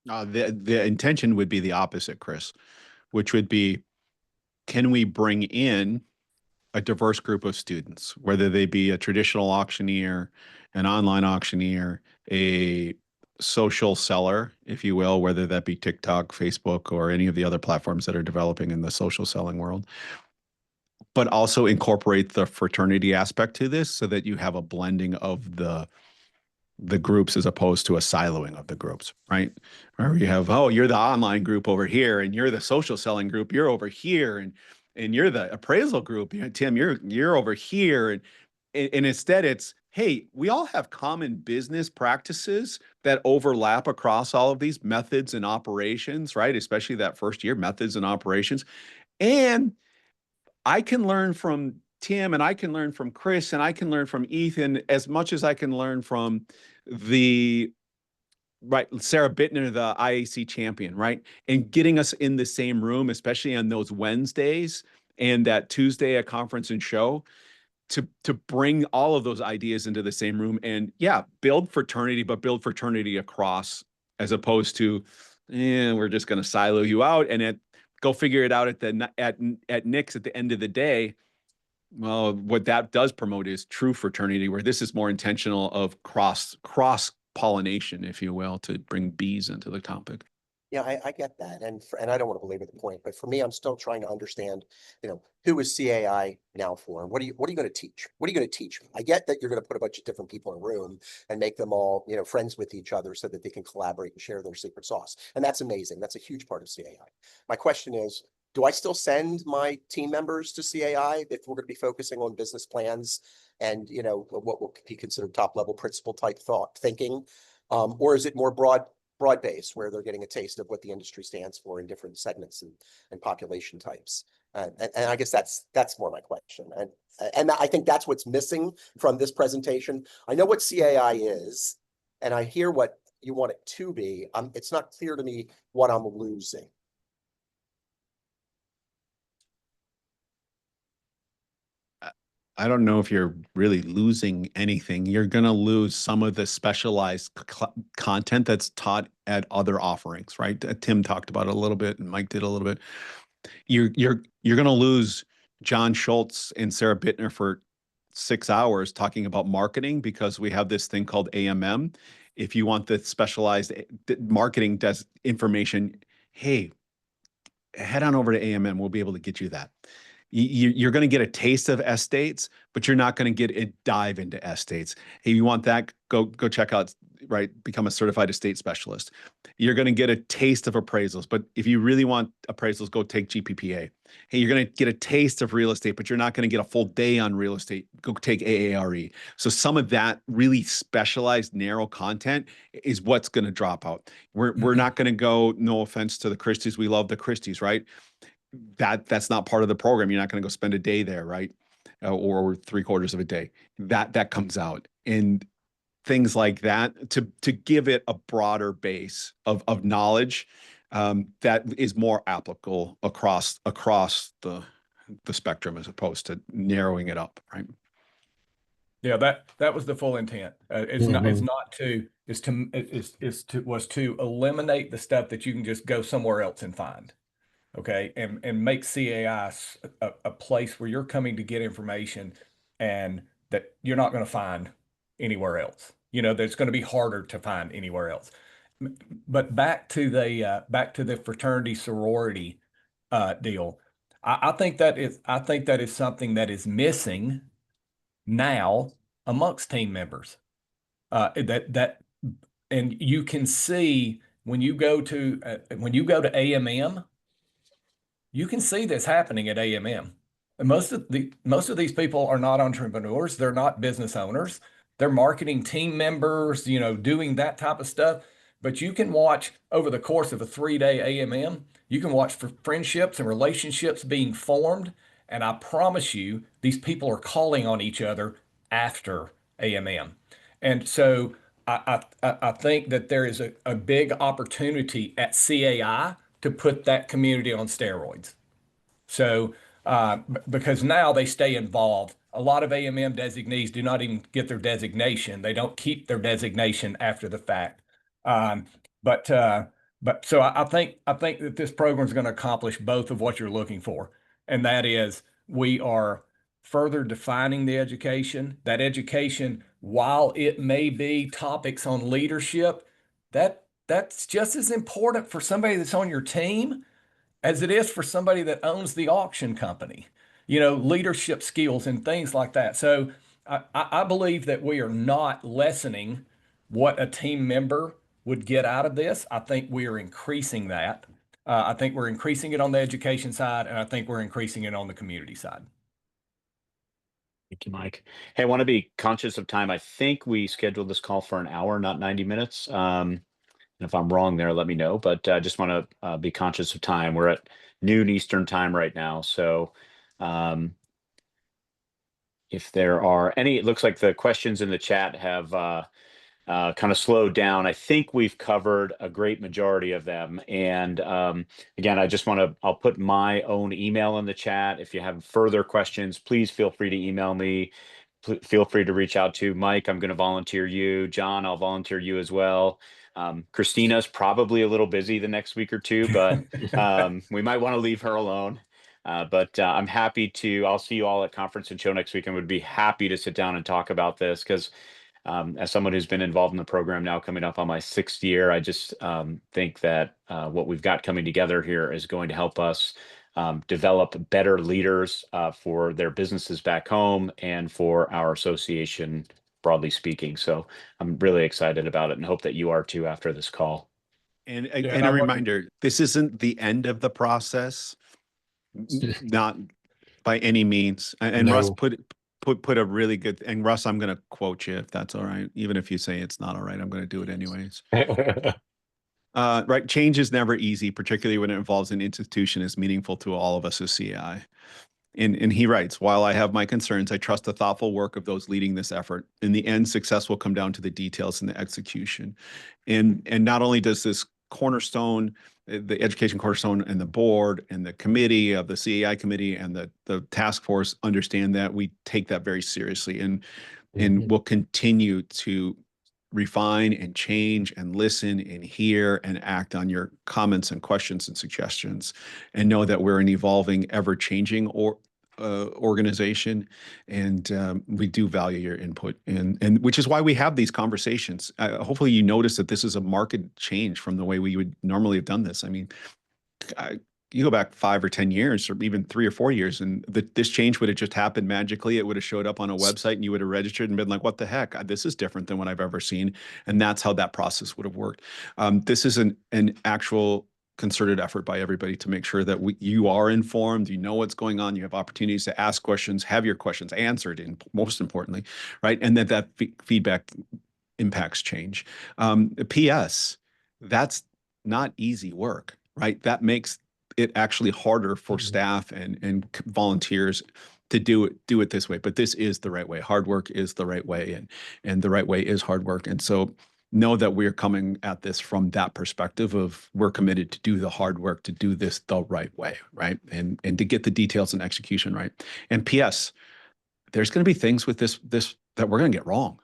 The intention would be the opposite, Chris, which would be, can we bring in a diverse group of students, whether they be a traditional auctioneer, an online auctioneer, a social seller, if you will, whether that be TikTok, Facebook, or any of the other platforms that are developing in the social selling world, but also incorporate the fraternity aspect to this so that you have a blending of the groups as opposed to a siloing of the groups, right? Or you have, oh, you're the online group over here, and you're the social selling group, you're over here, and you're the appraisal group, Tim, you're over here, and instead it's, hey, we all have common business practices that overlap across all of these methods and operations, right? Especially that first year, methods and operations. And I can learn from Tim, and I can learn from Chris, and I can learn from Ethan as much as I can learn from Sarah Bittner, the IAC champion, right? And getting us in the same room, especially on those Wednesdays and that Tuesday at conference and show, to bring all of those ideas into the same room and build fraternity, but build fraternity across, as opposed to, we're just going to silo you out and go figure it out at Nick's at the end of the day. Well, what that does promote is true fraternity, where this is more intentional of cross pollination, if you will, to bring bees into the topic. Yeah, I get that. And I don't want to belabor the point, but for me, I'm still trying to understand, who is CAI now for? What are you going to teach? What are you going to teach? I get that you're going to put a bunch of different people in a room and make them all, friends with each other so that they can collaborate and share their secret sauce. And that's amazing. That's a huge part of CAI. My question is, do I still send my team members to CAI if we're going to be focusing on business plans and, what will be considered top level principle type thinking? Or is it more broad-based, where they're getting a taste of what the industry stands for in different segments and population types? And I guess that's more my question. And I think that's what's missing from this presentation. I know what CAI is, and I hear what you want it to be. It's not clear to me what I'm losing. I don't know if you're really losing anything. You're going to lose some of the specialized content that's taught at other offerings, right? Tim talked about it a little bit, and Mike did a little bit. You're going to lose John Schultz and Sarah Bittner for 6 hours talking about marketing, because we have this thing called AMM. If you want the specialized marketing information, hey, head on over to AMM. We'll be able to get you that. You're going to get a taste of estates, but you're not going to get a dive into estates. Hey, you want that? Go check out, right? Become a certified estate specialist. You're going to get a taste of appraisals, but if you really want appraisals, go take GPPA. Hey, you're going to get a taste of real estate, but you're not going to get a full day on real estate. Go take AARE. So some of that really specialized, narrow content is what's going to drop out. We're not going to go. No offense to the Christies, we love the Christies, right? That's not part of the program. You're not going to go spend a day there, right? Or 3/4 of a day. That comes out, and things like that to give it a broader base of knowledge that is more applicable across the spectrum, as opposed to narrowing it up, right? Yeah, that was the full intent. Was to eliminate the stuff that you can just go somewhere else and find. Okay, and make CAI a place where you're coming to get information and that you're not going to find anywhere else. You know, that's going to be harder to find anywhere else. But back to the fraternity sorority deal. I think that is something that is missing now amongst team members. And you can see when you go to AMM. You can see this happening at AMM. And most of these people are not entrepreneurs. They're not business owners. They're marketing team members, you know, doing that type of stuff. But you can watch over the course of a 3-day AMM, you can watch for friendships and relationships being formed. And I promise you, these people are calling on each other after AMM. And so I think that there is a big opportunity at CAI to put that community on steroids. So, because now they stay involved. A lot of AMM designees do not even get their designation. They don't keep their designation after the fact. But so I think that this program is going to accomplish both of what you're looking for, and that is we are further defining the education. That education, while it may be topics on leadership, that's just as important for somebody that's on your team as it is for somebody that owns the auction company, you know, leadership skills and things like that. So I believe that we are not lessening what a team member would get out of this. I think we are increasing that. I think we're increasing it on the education side, and I think we're increasing it on the community side. Thank you, Mike. Hey, I want to be conscious of time. I think we scheduled this call for an hour, not 90 minutes. And if I'm wrong there, let me know. But I just want to be conscious of time. We're at noon Eastern time right now. So if there are any, it looks like the questions in the chat have kind of slowed down. I think we've covered a great majority of them. And again, I'll put my own email in the chat. If you have further questions, please feel free to email me. Feel free to reach out to Mike. I'm going to volunteer you. John, I'll volunteer you as well. Christina's probably a little busy the next week or two, but we might want to leave her alone. But I'm happy I'll see you all at Conference and Show next week, and would be happy to sit down and talk about this, because as someone who's been involved in the program now coming up on my 6th year, I just think that what we've got coming together here is going to help us develop better leaders for their businesses back home and for our association, broadly speaking. So I'm really excited about it and hope that you are too after this call. And a reminder, this isn't the end of the process, not by any means. And No. Russ put a really good, and Russ, I'm going to quote you if that's all right. Even if you say it's not all right, I'm going to do it anyways. Right. Change is never easy, particularly when it involves an institution as meaningful to all of us as CAI. And he writes, while I have my concerns, I trust the thoughtful work of those leading this effort. In the end, success will come down to the details and the execution. And not only does this cornerstone, the education cornerstone and the board and the committee of the CAI committee and the task force understand that, we take that very seriously, and we'll continue to refine and change and listen and hear and act on your comments and questions and suggestions, and know that we're an evolving, ever-changing organization, and we do value your input, and which is why we have these conversations. Hopefully you notice that this is a marked change from the way we would normally have done this. I mean, you go back 5 or 10 years, or even 3 or 4 years, and this change would have just happened magically. It would have showed up on a website and you would have registered and been like, what the heck? This is different than what I've ever seen. And that's how that process would have worked. This is an actual concerted effort by everybody to make sure that you are informed, you know what's going on, you have opportunities to ask questions, have your questions answered, and most importantly, right? And that feedback impacts change. P.S. That's not easy work, right? That makes it actually harder for staff and volunteers to do it this way. But this is the right way. Hard work is the right way, and the right way is hard work. And so know that we're coming at this from that perspective of, we're committed to do the hard work, to do this the right way, right? And to get the details and execution right. And P.S., there's going to be things with this that we're going to get wrong.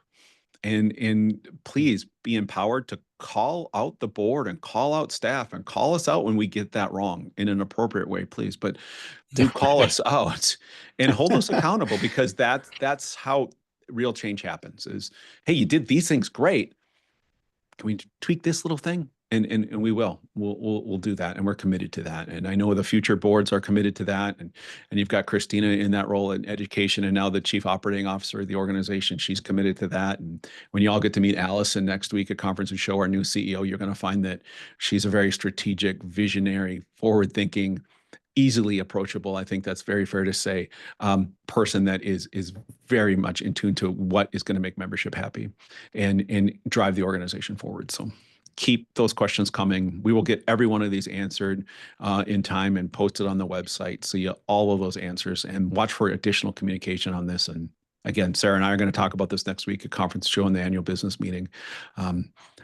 And please be empowered to call out the board and call out staff and call us out when we get that wrong in an appropriate way, please. But do call us out and hold us accountable, because that's how real change happens. Is, hey, you did these things great. Can we tweak this little thing? And we will. We'll do that, and we're committed to that. And I know the future boards are committed to that. And you've got Christina in that role in education, and now the chief operating officer of the organization. She's committed to that. And when you all get to meet Allison next week at Conference and Show, our new CEO, you're going to find that she's a very strategic, visionary, forward-thinking, easily approachable, I think that's very fair to say, person that is very much in tune to what is going to make membership happy and drive the organization forward. So keep those questions coming. We will get every one of these answered in time and posted on the website, so you all of those answers, and watch for additional communication on this. And again, Sarah and I are going to talk about this next week at Conference Show and the annual business meeting.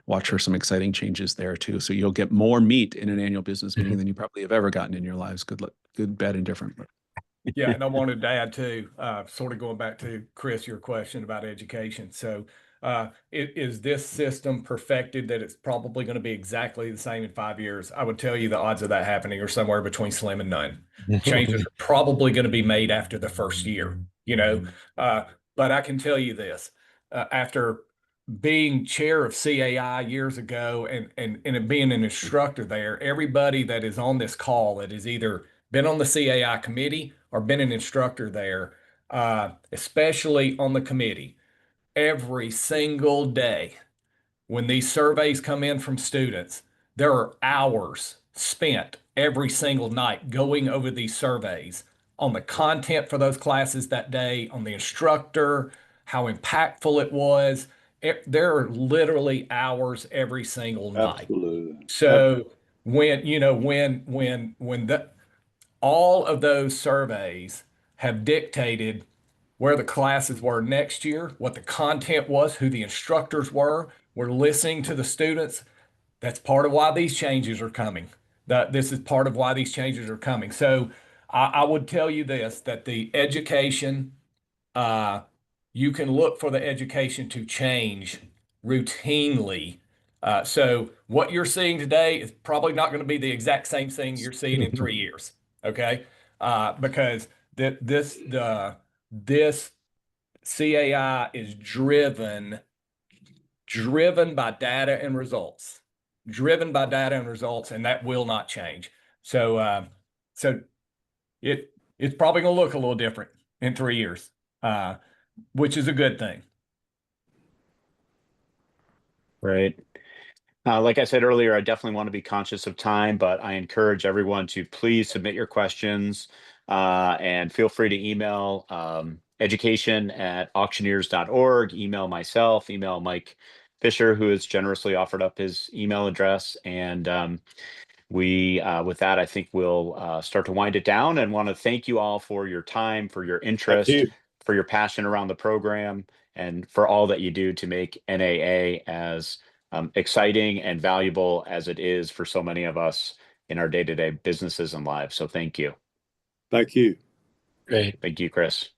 Watch for some exciting changes there too. So you'll get more meat in an annual business meeting than you probably have ever gotten in your lives. Good, bad, and different. Yeah, and I wanted to add too, sort of going back to Chris, your question about education. So is this system perfected that it's probably going to be exactly the same in 5 years? I would tell you the odds of that happening are somewhere between slim and none. Changes are probably going to be made after the first year, but I can tell you this, after being chair of CAI years ago and being an instructor there, everybody that is on this call that has either been on the CAI committee or been an instructor there, especially on the committee, every single day when these surveys come in from students, there are hours spent every single night going over these surveys on the content for those classes that day, on the instructor, how impactful it was. There are literally hours every single night. Absolutely. So when all of those surveys have dictated where the classes were next year, what the content was, who the instructors were, we're listening to the students. That's part of why these changes are coming. This is part of why these changes are coming. So I would tell you this, that the education, you can look for the education to change routinely. So what you're seeing today is probably not going to be the exact same thing you're seeing in 3 years. Okay. Because this CAI is driven by data and results, and that will not change. So it's probably going to look a little different in 3 years, which is a good thing. Right. Like I said earlier, I definitely want to be conscious of time, but I encourage everyone to please submit your questions and feel free to email education@auctioneers.org, email myself, email Mike Fisher, who has generously offered up his email address. And With that, I think we'll start to wind it down, and want to thank you all for your time, for your interest, for your passion around the program, and for all that you do to make NAA as exciting and valuable as it is for so many of us in our day-to-day businesses and lives. So thank you. Thank you. Great. Thank you, Chris.